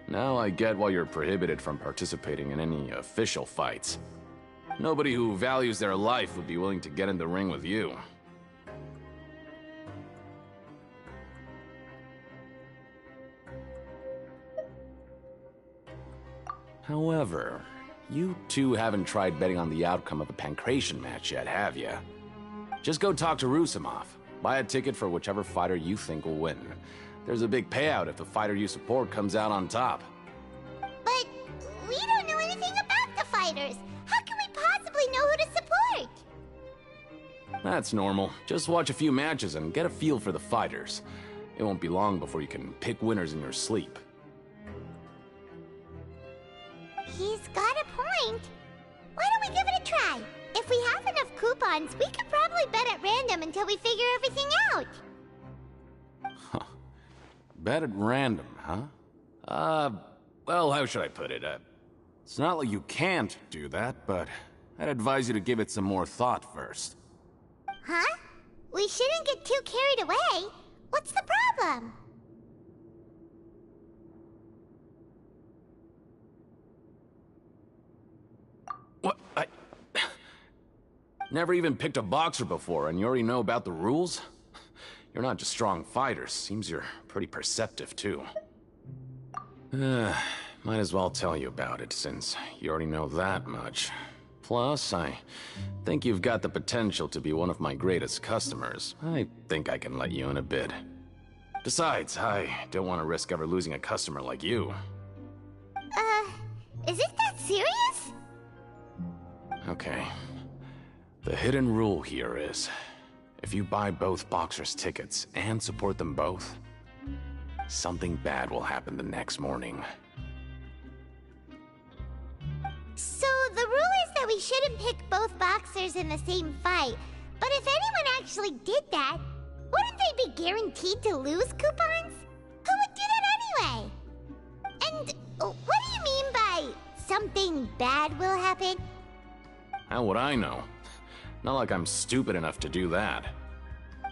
Now I get why you're prohibited from participating in any official fights. Nobody who values their life would be willing to get in the ring with you. However, you two haven't tried betting on the outcome of a Pancration match yet, have you? Just go talk to Rusimov. Buy a ticket for whichever fighter you think will win. There's a big payout if the fighter you support comes out on top. But we don't know anything about the fighters. How can we possibly know who to support? That's normal. Just watch a few matches and get a feel for the fighters. It won't be long before you can pick winners in your sleep. He's got a point. Why don't we give it a try? If we have enough coupons, we could probably bet at random until we figure everything out. Bet at random, huh? Well, how should I put it? It's not like you can't do that, but I'd advise you to give it some more thought first. Huh? We shouldn't get too carried away. What's the problem? What? Never even picked a boxer before, and you already know about the rules? You're not just strong fighters. Seems you're pretty perceptive, too. Might as well tell you about it, since you already know that much. Plus, I think you've got the potential to be one of my greatest customers. I think I can let you in a bid. Besides, I don't want to risk ever losing a customer like you. Is it that serious? Okay. The hidden rule here is, if you buy both boxers' tickets and support them both, something bad will happen the next morning. So the rule is that we shouldn't pick both boxers in the same fight. But if anyone actually did that, wouldn't they be guaranteed to lose coupons? Who would do that anyway? And what do you mean by something bad will happen? How would I know? Not like I'm stupid enough to do that.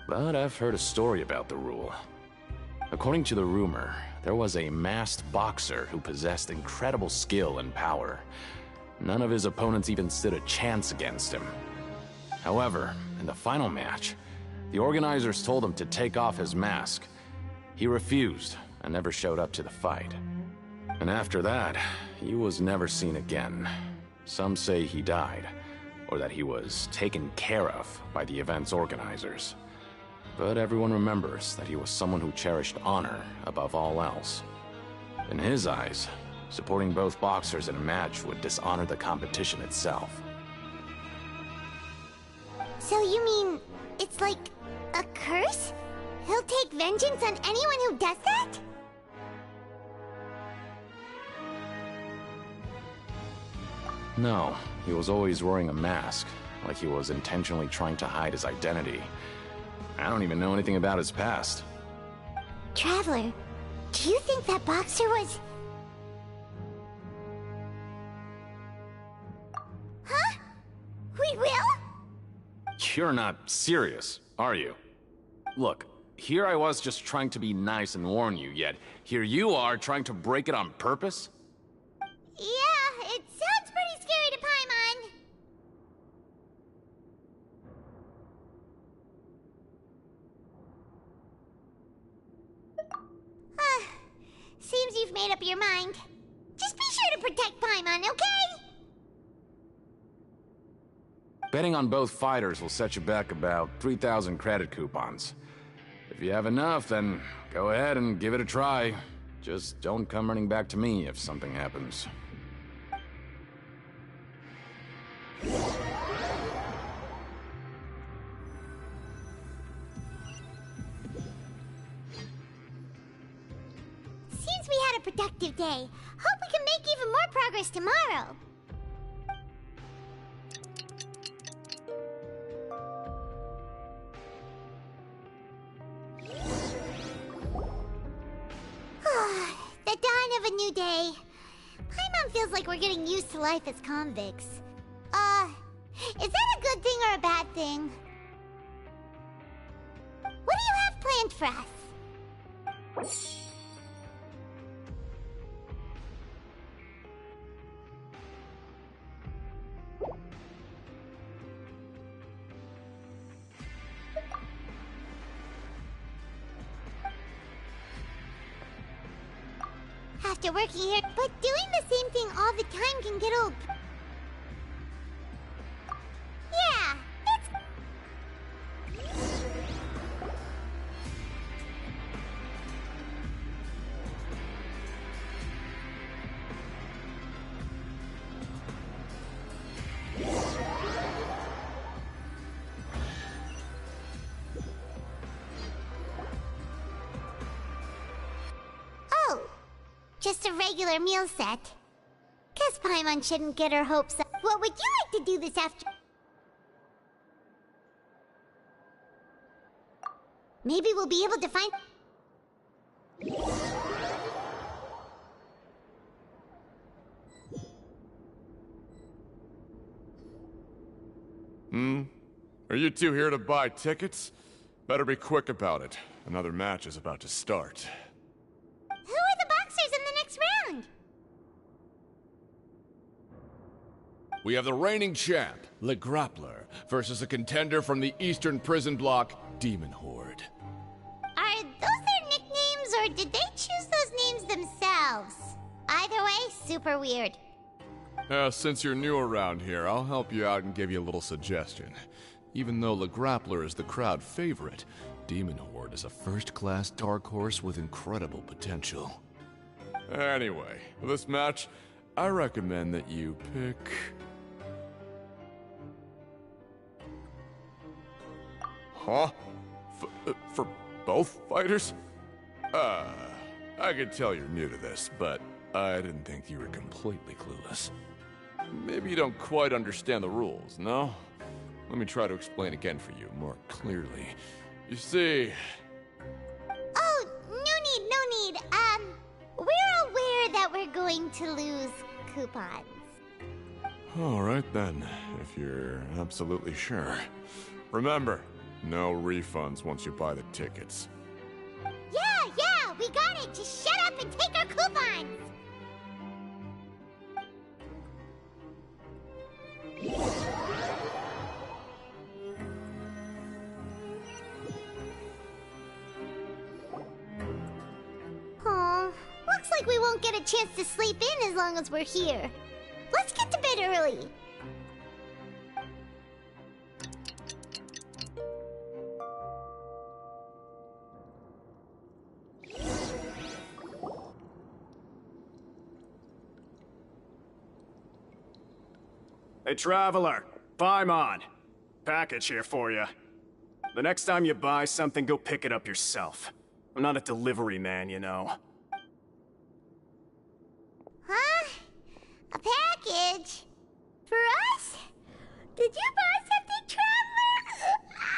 But I've heard a story about the rule. According to the rumor, there was a masked boxer who possessed incredible skill and power. None of his opponents even stood a chance against him. However, in the final match, the organizers told him to take off his mask. He refused and never showed up to the fight. And after that, he was never seen again. Some say he died, or that he was taken care of by the event's organizers. But everyone remembers that he was someone who cherished honor above all else. In his eyes, supporting both boxers in a match would dishonor the competition itself. So you mean it's like a curse? He'll take vengeance on anyone who does that? No, he was always wearing a mask, like he was intentionally trying to hide his identity. I don't even know anything about his past. Traveler, do you think that boxer was... Huh? We will? You're not serious, are you? Look, here I was just trying to be nice and warn you, yet here you are trying to break it on purpose? Yeah, it sounds pretty scary to Paimon. Seems you've made up your mind. Just be sure to protect Paimon, okay? Betting on both fighters will set you back about 3,000 credit coupons. If you have enough, then go ahead and give it a try. Just don't come running back to me if something happens. Seems we had a productive day. Hope we can make even more progress tomorrow. The dawn of a new day. Paimon feels like we're getting used to life as convicts. Is that a good thing or a bad thing? What do you have planned for us? After working here, but doing the same thing all the time can get old. Yeah, it's... Oh, just a regular meal set. Guess Paimon shouldn't get her hopes up. What would you like to do this afternoon? Maybe we'll be able to find... Are you two here to buy tickets? Better be quick about it. Another match is about to start. Who are the boxers in the next round? We have the reigning champ, Le Grappler, versus a contender from the Eastern Prison Block, Demon Horde. Are those their nicknames, or did they choose those names themselves? Either way, super weird. Since you're new around here, I'll help you out and give you a little suggestion. Even though Le Grappler is the crowd favorite, Demon Horde is a first-class dark horse with incredible potential. Anyway, for this match, I recommend that you pick... Huh? For both fighters? I could tell you're new to this, but I didn't think you were completely clueless. Maybe you don't quite understand the rules, no? Let me try to explain again for you more clearly. You see... Oh, no need. We're aware that we're going to lose coupons. Alright then, if you're absolutely sure. Remember, no refunds once you buy the tickets. Yeah, we got wanted. Just shut up and take our coupons. Oh, looks like we won't get a chance to sleep in as long as we're here. Let's get to bed early. Hey, Traveler. Paimon. Package here for you. The next time you buy something, go pick it up yourself. I'm not a delivery man, you know. Huh? A package? For us? Did you buy something, Traveler?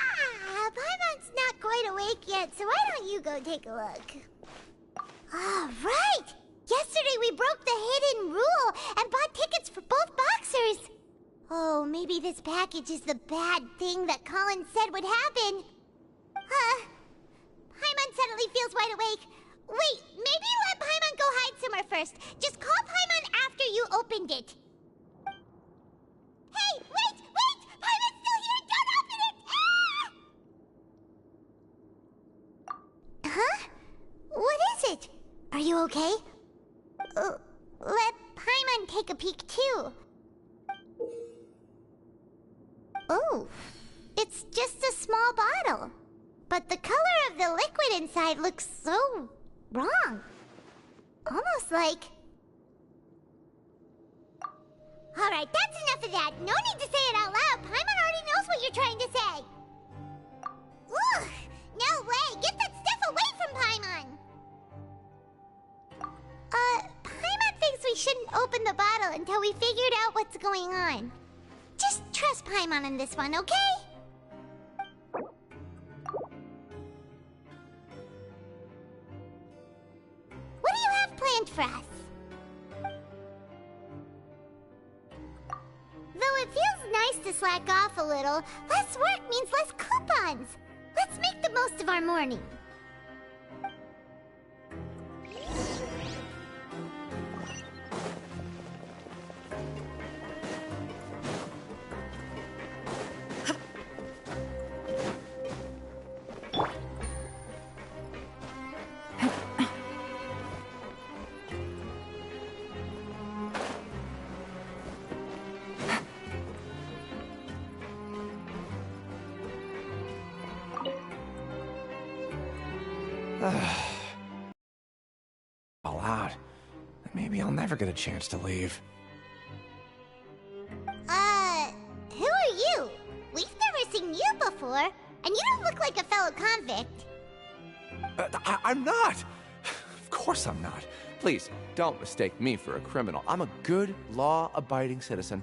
Paimon's not quite awake yet, so why don't you go take a look? All right! Yesterday we broke the hidden rule and bought tickets for both boxers. Oh, maybe this package is the bad thing that Colin said would happen. Paimon suddenly feels wide awake. Wait, maybe let Paimon go hide somewhere first. Just call Paimon after you opened it. Hey, wait! Paimon's still here! Don't open it! Ah! Huh? What is it? Are you okay? Let Paimon take a peek too. Oh, it's just a small bottle. But the color of the liquid inside looks so wrong. Almost like... Alright, that's enough of that. No need to say it out loud. Paimon already knows what you're trying to say. Ugh, no way. Get that stuff away from Paimon. Paimon thinks we shouldn't open the bottle until we figured out what's going on. Just trust Paimon on this one, okay? What do you have planned for us? Though it feels nice to slack off a little, less work means less coupons. Let's make the most of our morning. All out. Maybe I'll never get a chance to leave. Who are you? We've never seen you before, and you don't look like a fellow convict. I'm not! Of course I'm not. Please, don't mistake me for a criminal. I'm a good, law-abiding citizen.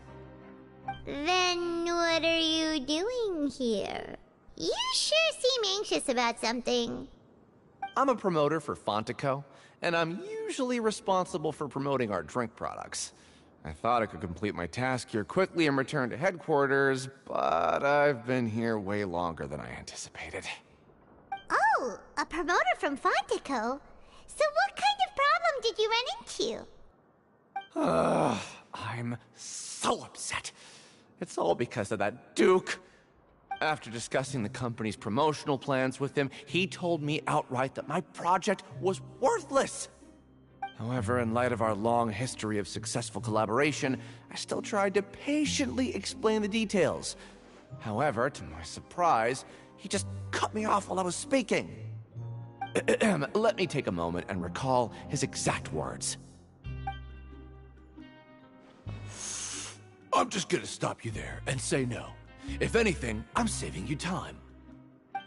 Then what are you doing here? You sure seem anxious about something. I'm a promoter for Fontaine, and I'm usually responsible for promoting our drink products. I thought I could complete my task here quickly and return to headquarters, but I've been here way longer than I anticipated. Oh, a promoter from Fontaine? So what kind of problem did you run into? I'm so upset. It's all because of that Duke. After discussing the company's promotional plans with him, he told me outright that my project was worthless. However, in light of our long history of successful collaboration, I still tried to patiently explain the details. However, to my surprise, he just cut me off while I was speaking. Let me take a moment and recall his exact words. I'm just gonna stop you there and say no. If anything, I'm saving you time.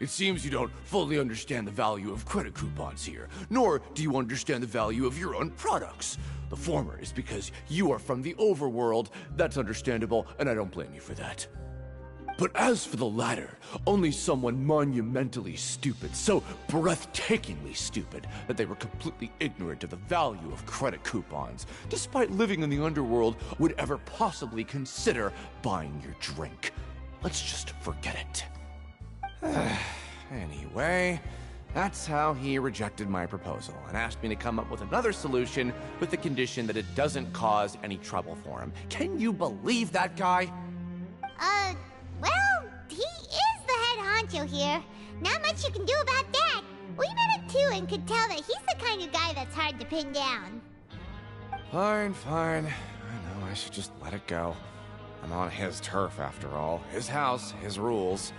It seems you don't fully understand the value of credit coupons here, nor do you understand the value of your own products. The former is because you are from the overworld. That's understandable, and I don't blame you for that. But as for the latter, only someone monumentally stupid, so breathtakingly stupid that they were completely ignorant of the value of credit coupons, despite living in the underworld, would ever possibly consider buying your drink. Let's just forget it. Anyway, That's how he rejected my proposal and asked me to come up with another solution with the condition that it doesn't cause any trouble for him. Can you believe that guy? Well, he is the head honcho here. Not much you can do about that. We met him too and could tell that he's the kind of guy that's hard to pin down. Fine. I know I should just let it go. I'm on his turf after all. His house, his rules.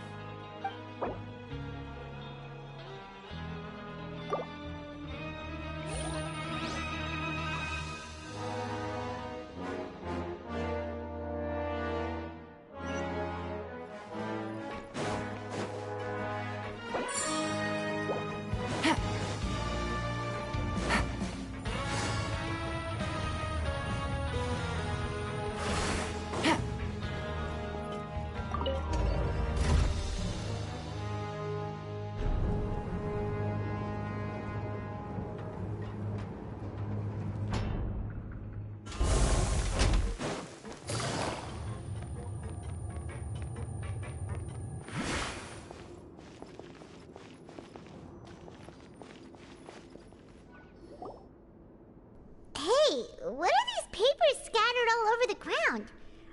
What are these papers scattered all over the ground?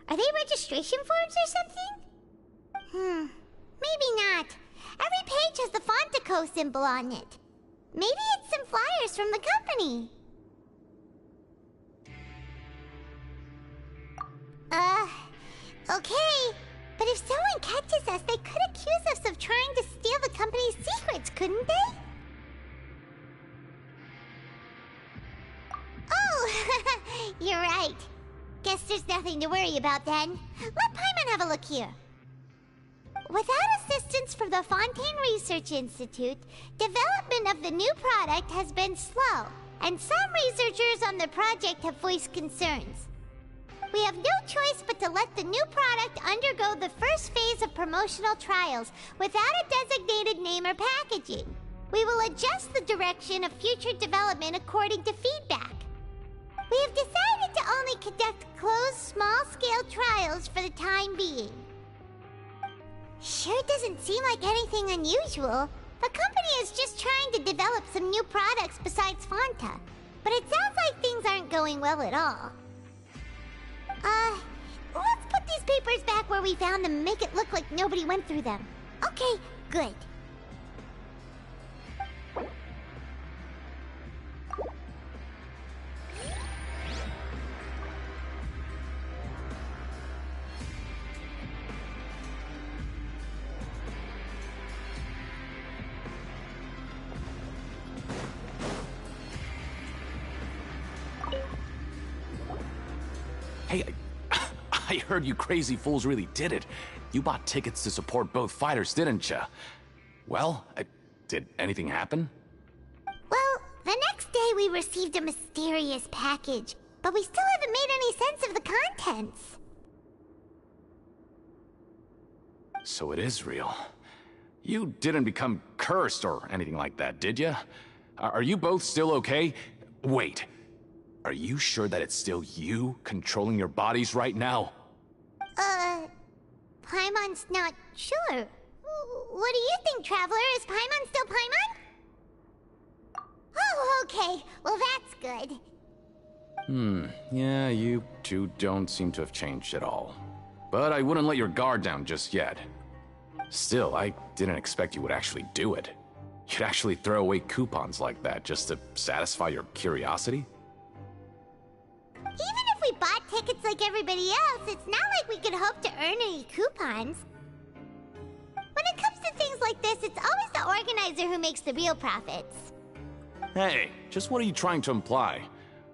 Are they registration forms or something? Maybe not. Every page has the Fontaine symbol on it. Maybe it's some flyers from the company. Okay. But if someone catches us, they could accuse us of trying to steal the company's secrets, couldn't they? Oh, you're right. Guess there's nothing to worry about then. Let Paimon have a look here. Without assistance from the Fontaine Research Institute, development of the new product has been slow, and some researchers on the project have voiced concerns. We have no choice but to let the new product undergo the first phase of promotional trials without a designated name or packaging. We will adjust the direction of future development according to feedback. We have decided to only conduct closed, small-scale trials for the time being. Sure doesn't seem like anything unusual. The company is just trying to develop some new products besides Fanta. But it sounds like things aren't going well at all. Let's put these papers back where we found them and make it look like nobody went through them. Okay, good. Hey, I heard you crazy fools really did it. You bought tickets to support both fighters, didn't you? Well, did anything happen? Well, the next day we received a mysterious package, but we still haven't made any sense of the contents. So it is real. You didn't become cursed or anything like that, did you? Are you both still okay? Wait. Are you sure that it's still you controlling your bodies right now? Paimon's not sure. What do you think, Traveler? Is Paimon still Paimon? Oh, okay. Well, that's good. Yeah, you two don't seem to have changed at all. But I wouldn't let your guard down just yet. Still, I didn't expect you would actually do it. You'd actually throw away coupons like that just to satisfy your curiosity? Even if we bought tickets like everybody else, it's not like we could hope to earn any coupons. When it comes to things like this, it's always the organizer who makes the real profits. Hey, just what are you trying to imply?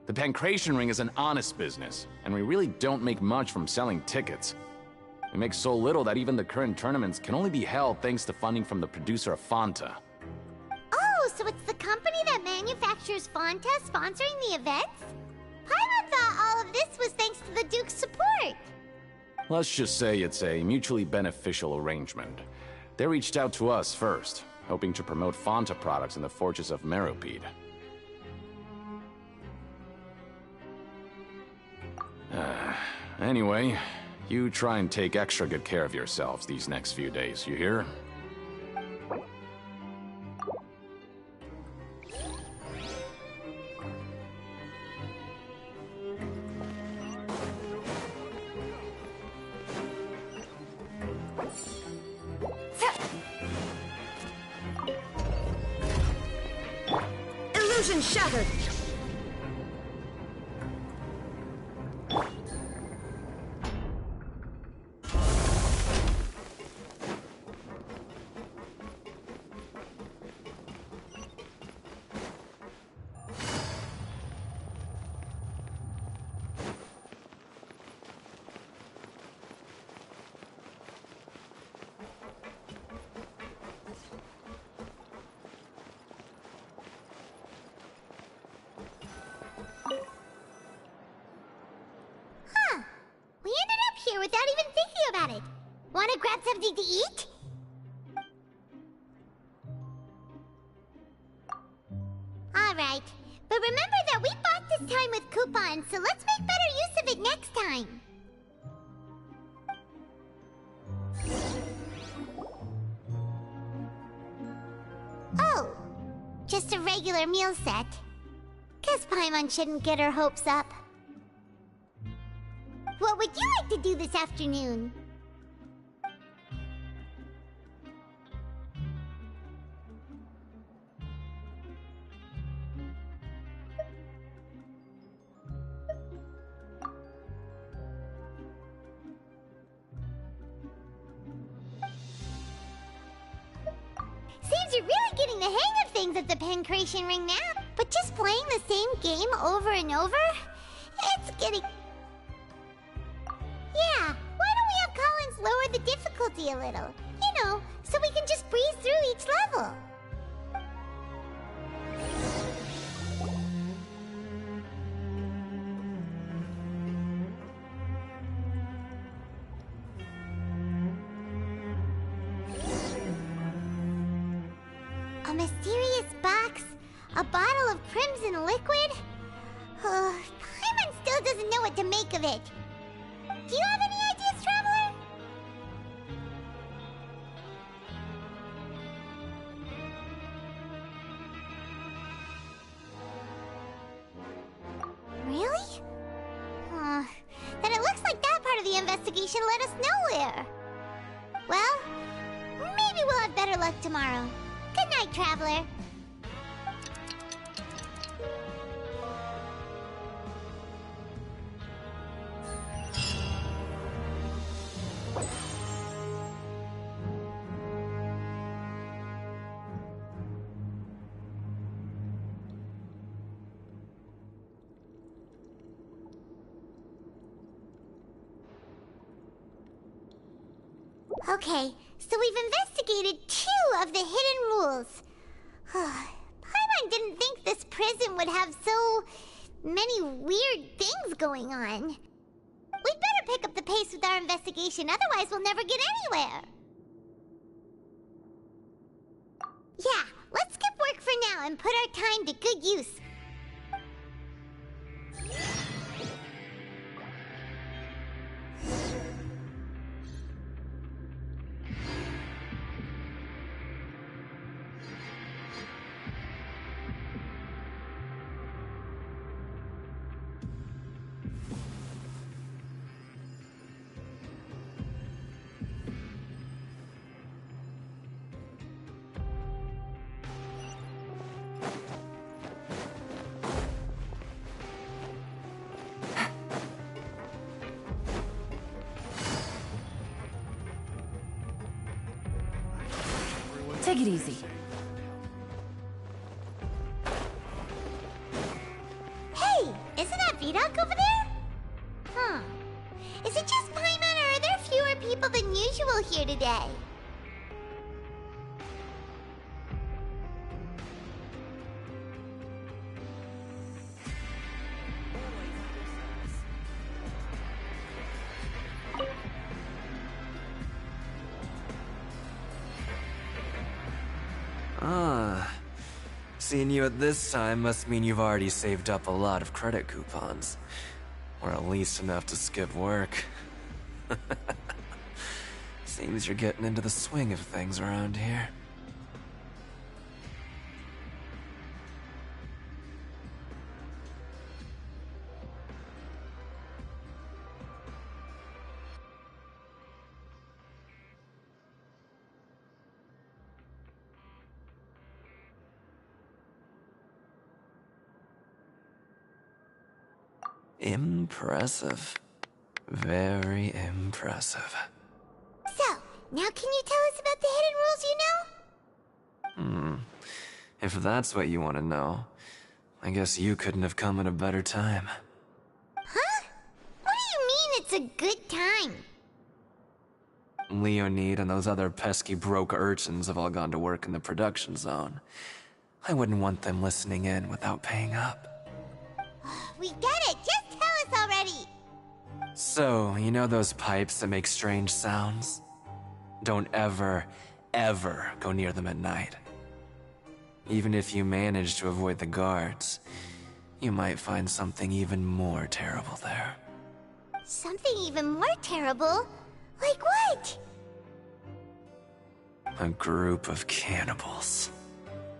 The Pancration Ring is an honest business, and we really don't make much from selling tickets. We make so little that even the current tournaments can only be held thanks to funding from the producer of Fanta. Oh, so it's the company that manufactures Fanta sponsoring the events? Paimon thought all of this was thanks to the Duke's support. Let's just say it's a mutually beneficial arrangement. They reached out to us first, hoping to promote Fanta products in the Fortress of Meropide. Anyway, you try and take extra good care of yourselves these next few days, you hear? Illusion shattered! We ended up here without even thinking about it. Wanna grab something to eat? Alright, but remember that we bought this time with coupons, so let's make better use of it next time. Oh, just a regular meal set. Guess Paimon shouldn't get her hopes up. What would you like to do this afternoon? Seems you're really getting the hang of things at the Pancration Ring now. But just playing the same game over and over? It's getting... Yeah, why don't we have Collins lower the difficulty a little? You know, so we can just breeze through each level. A mysterious box? A bottle of crimson liquid? Paimon still doesn't know what to make of it. Do you have any ideas, Traveler? Really? Then it looks like that part of the investigation led us nowhere. Well, maybe we'll have better luck tomorrow. Good night, Traveler. Okay, so we've investigated 2 of the hidden rules. Paimon didn't think this prison would have so many weird things going on. We'd better pick up the pace with our investigation, otherwise we'll never get anywhere. Yeah, let's skip work for now and put our time to good use. Take it easy. Hey, isn't that Vidocq over there? Huh. Is it just Paimon, or are there fewer people than usual here today? Seeing you at this time must mean you've already saved up a lot of credit coupons. Or at least enough to skip work. Seems you're getting into the swing of things around here. Impressive. Very impressive. So, now can you tell us about the hidden rules you know? If that's what you want to know, I guess you couldn't have come at a better time. Huh? What do you mean it's a good time? Leonid and those other pesky broke urchins have all gone to work in the production zone. I wouldn't want them listening in without paying up. We get it! Just tell us already! So, you know those pipes that make strange sounds? Don't ever, ever go near them at night. Even if you manage to avoid the guards, you might find something even more terrible there. Something even more terrible? Like what? A group of cannibals.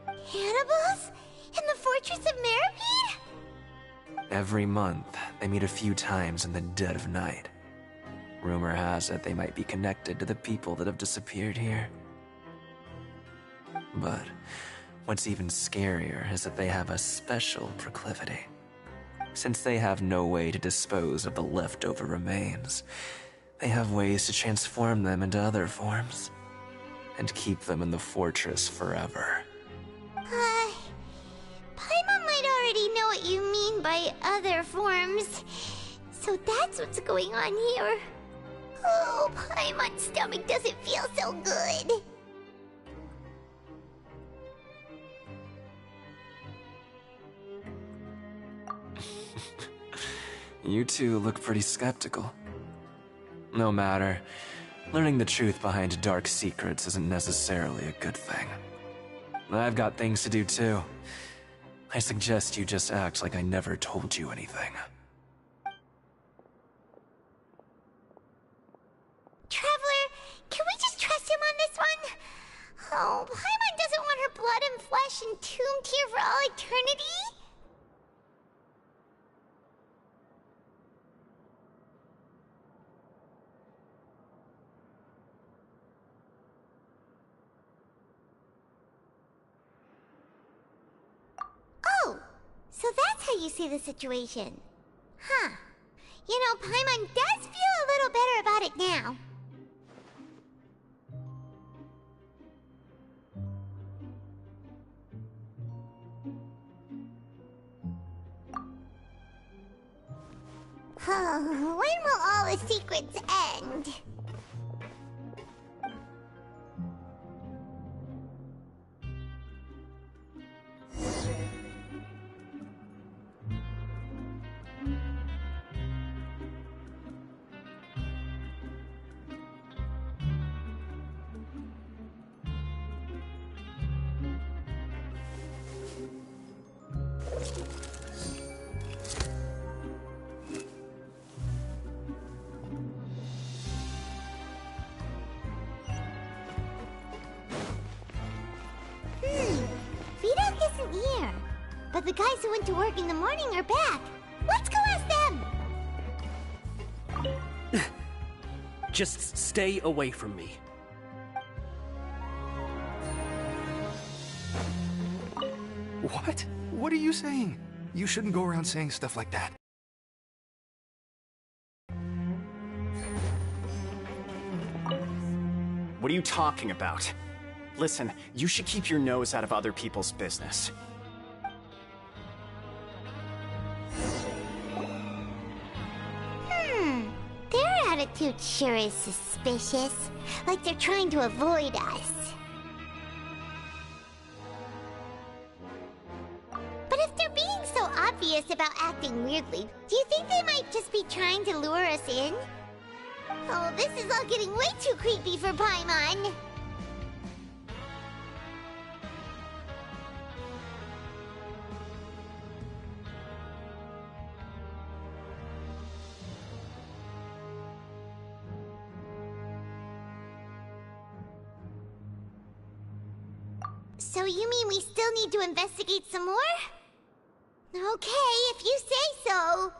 Cannibals? In the Fortress of Meripede? Every month, they meet a few times in the dead of night. Rumor has it they might be connected to the people that have disappeared here. But what's even scarier is that they have a special proclivity. Since they have no way to dispose of the leftover remains, they have ways to transform them into other forms and keep them in the fortress forever. Paimon might already know what you mean by other forms. So that's what's going on here. Oh, Paimon's stomach doesn't feel so good. You two look pretty skeptical. No matter. Learning the truth behind dark secrets isn't necessarily a good thing. I've got things to do too. I suggest you just act like I never told you anything. Traveler, can we just trust him on this one? Oh, Paimon doesn't want her blood and flesh entombed here for all eternity? Oh, so that's how you see the situation. Huh. You know, Paimon does feel a little better about it now. When will all the secrets end? Vidok isn't here. But the guys who went to work in the morning are back. Let's go ask them! Just stay away from me. What? What are you saying? You shouldn't go around saying stuff like that. What are you talking about? Listen, you should keep your nose out of other people's business. Their attitude sure is suspicious. Like they're trying to avoid us. But if they're being so obvious about acting weirdly, do you think they might just be trying to lure us in? Oh, this is all getting way too creepy for Paimon. So you mean we still need to investigate some more? Okay, if you say so.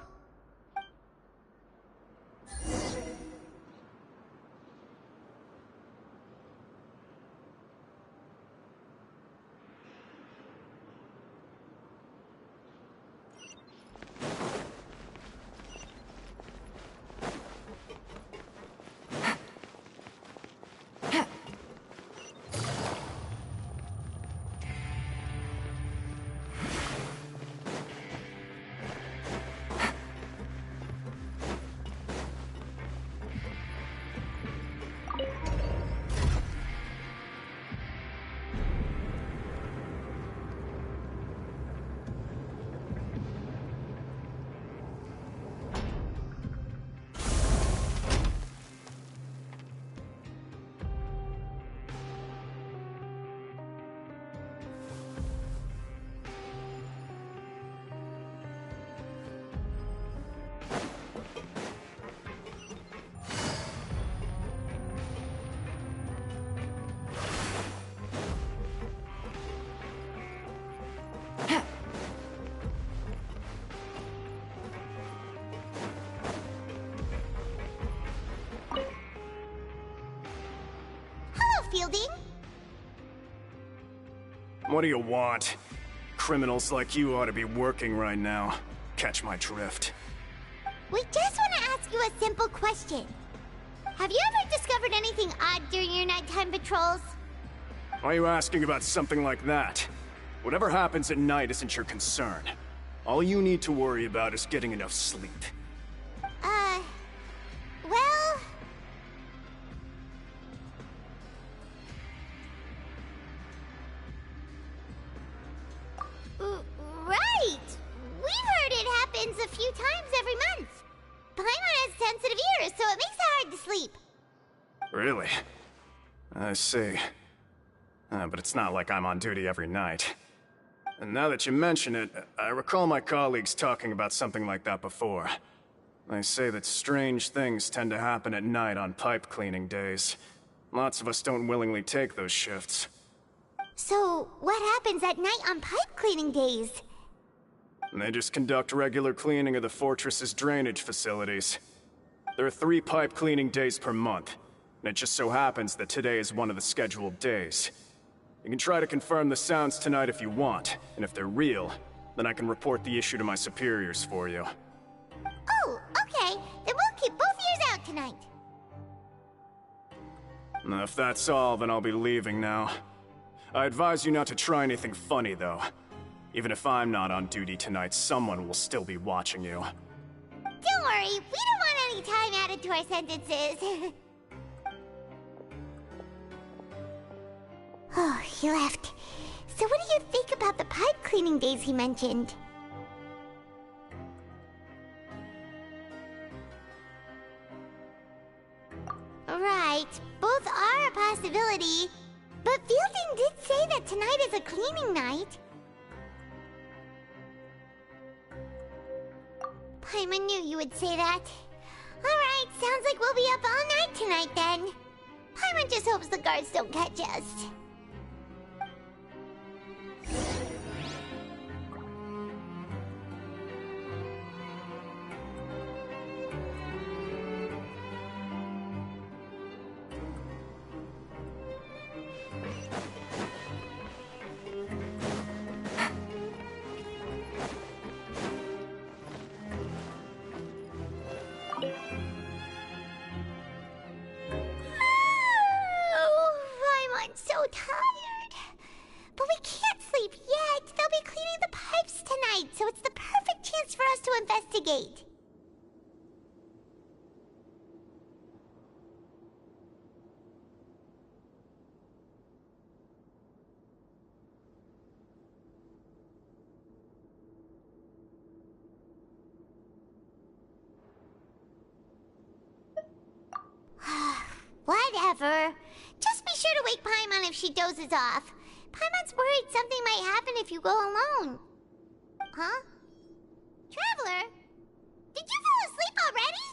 What do you want? Criminals like you ought to be working right now. Catch my drift. We just want to ask you a simple question. Have you ever discovered anything odd during your nighttime patrols? Why are you asking about something like that? Whatever happens at night isn't your concern. All you need to worry about is getting enough sleep. Well... Right! We've heard it happens a few times every month. Paimon has sensitive ears, so it makes it hard to sleep. Really? I see. But it's not like I'm on duty every night. And now that you mention it, I recall my colleagues talking about something like that before. They say that strange things tend to happen at night on pipe cleaning days. Lots of us don't willingly take those shifts. So, what happens at night on pipe cleaning days? They just conduct regular cleaning of the fortress's drainage facilities. There are 3 pipe cleaning days per month, and it just so happens that today is one of the scheduled days. You can try to confirm the sounds tonight if you want, and if they're real, then I can report the issue to my superiors for you. Oh, okay. Then we'll keep both ears out tonight. Now, if that's all, then I'll be leaving now. I advise you not to try anything funny, though. Even if I'm not on duty tonight, someone will still be watching you. Don't worry, we don't want any time added to our sentences. Oh, he left. So what do you think about the pipe cleaning days he mentioned? Right, both are a possibility. But Fielding did say that tonight is a cleaning night. Paimon knew you would say that. Alright, sounds like we'll be up all night tonight then. Paimon just hopes the guards don't catch us. So tired. But we can't sleep yet. They'll be cleaning the pipes tonight, so it's the perfect chance for us to investigate. Whatever. Just be sure to wake Paimon if she dozes off. Paimon's worried something might happen if you go alone. Huh? Traveler? Did you fall asleep already?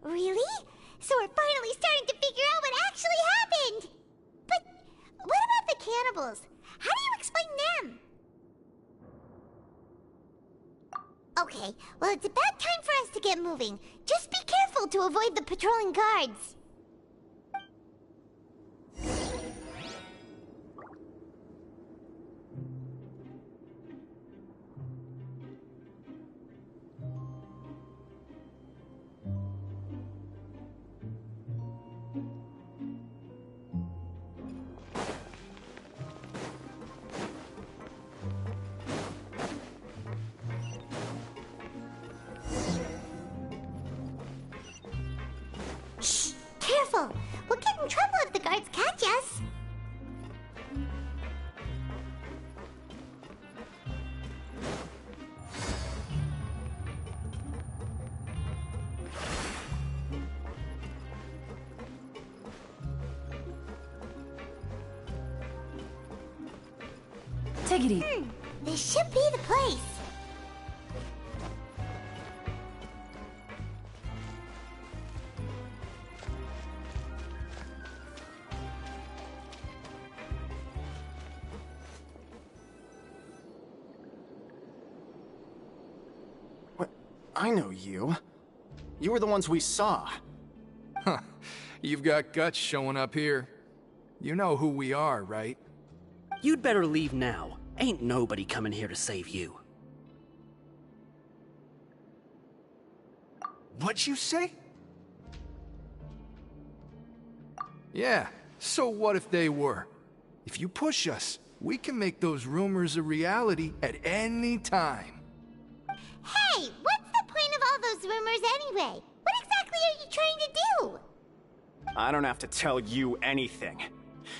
Really? So we're finally starting to figure out what actually happened! But what about the cannibals? How do you explain them? Okay, well, it's about time for us to get moving. Just be careful to avoid the patrolling guards. Careful! We'll get in trouble if the guards catch us! Take it easy. This should be the place. I know you. You were the ones we saw. Huh. You've got guts showing up here. You know who we are, right? You'd better leave now. Ain't nobody coming here to save you. What'd you say? Yeah, so what if they were? If you push us, we can make those rumors a reality at any time. Hey, what's the point of all those rumors anyway? What exactly are you trying to do? I don't have to tell you anything.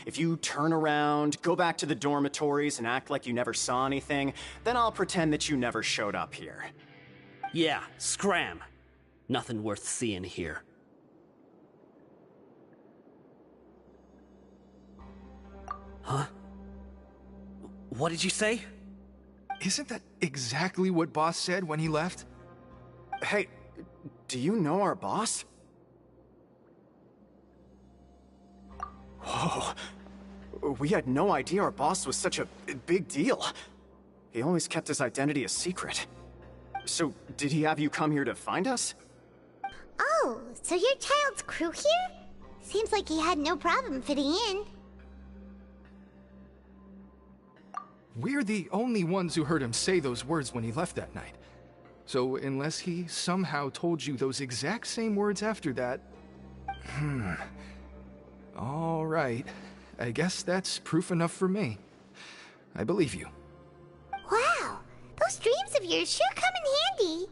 If you turn around, go back to the dormitories, and act like you never saw anything, then I'll pretend that you never showed up here. Yeah, scram. Nothing worth seeing here. Huh? What did you say? Isn't that exactly what Boss said when he left? Hey, do you know our boss? Whoa. We had no idea our boss was such a big deal. He always kept his identity a secret. So, did he have you come here to find us? Oh, so your child's crew here? Seems like he had no problem fitting in. We're the only ones who heard him say those words when he left that night. So unless he somehow told you those exact same words after that... All right. I guess that's proof enough for me. I believe you. Wow, those dreams of yours sure come in handy.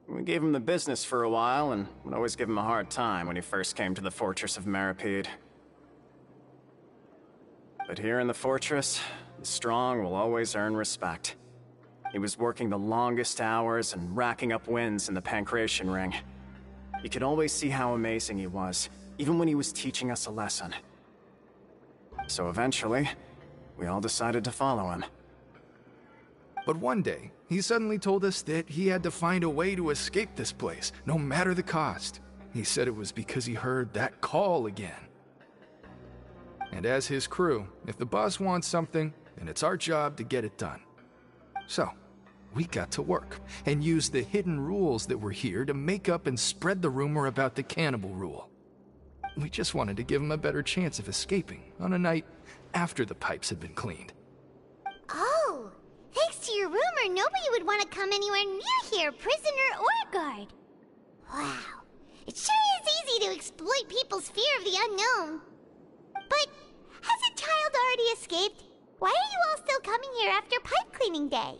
We gave him the business for a while, and would always give him a hard time when he first came to the fortress of Maripede. But here in the fortress, the strong will always earn respect. He was working the longest hours and racking up wins in the Pancration Ring. You could always see how amazing he was, even when he was teaching us a lesson. So eventually, we all decided to follow him. But one day, he suddenly told us that he had to find a way to escape this place, no matter the cost. He said it was because he heard that call again. And as his crew, if the boss wants something, then it's our job to get it done. So, we got to work, and used the hidden rules that were here to make up and spread the rumor about the cannibal rule. We just wanted to give him a better chance of escaping on a night after the pipes had been cleaned. Oh, thanks to your rumor, nobody would want to come anywhere near here, prisoner or guard. Wow, it sure is easy to exploit people's fear of the unknown. But has a child already escaped? Why are you all still coming here after pipe cleaning day?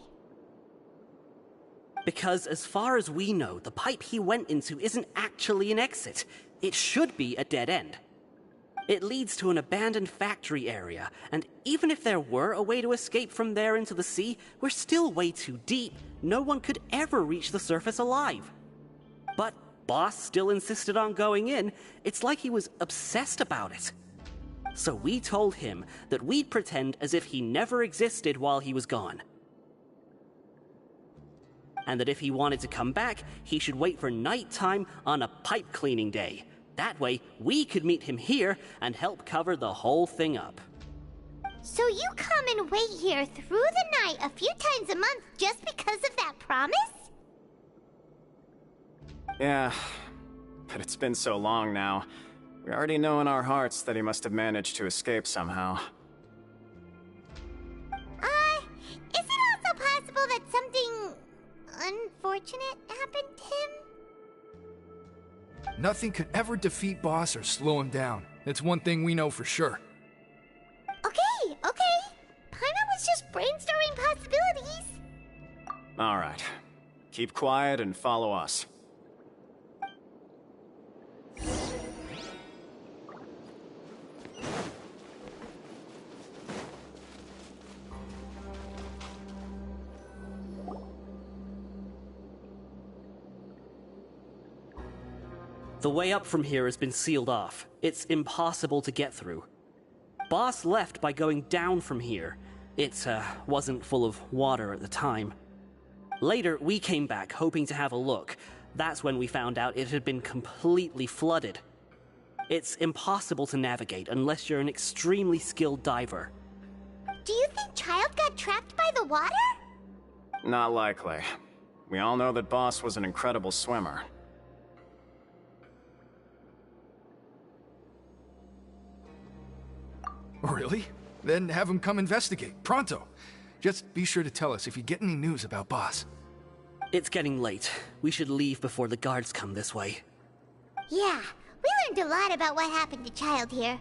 Because as far as we know, the pipe he went into isn't actually an exit. It should be a dead end. It leads to an abandoned factory area, and even if there were a way to escape from there into the sea, we're still way too deep. No one could ever reach the surface alive. But Boss still insisted on going in. It's like he was obsessed about it. So we told him that we'd pretend as if he never existed while he was gone. and that if he wanted to come back, he should wait for nighttime on a pipe cleaning day. That way, we could meet him here and help cover the whole thing up. So you come and wait here through the night a few times a month just because of that promise? Yeah, but it's been so long now. We already know in our hearts that he must have managed to escape somehow. Is it also possible that something unfortunate happened to him? Nothing could ever defeat Boss or slow him down. That's one thing we know for sure. Okay. Paimon was just brainstorming possibilities. Alright. Keep quiet and follow us. The way up from here has been sealed off. It's impossible to get through. Boss left by going down from here. It wasn't full of water at the time. Later, we came back hoping to have a look. That's when we found out it had been completely flooded. It's impossible to navigate unless you're an extremely skilled diver. Do you think Child got trapped by the water? Not likely. We all know that Boss was an incredible swimmer. Really? Then have him come investigate, pronto. Just be sure to tell us if you get any news about Boss. It's getting late. We should leave before the guards come this way. Yeah, we learned a lot about what happened to Child here.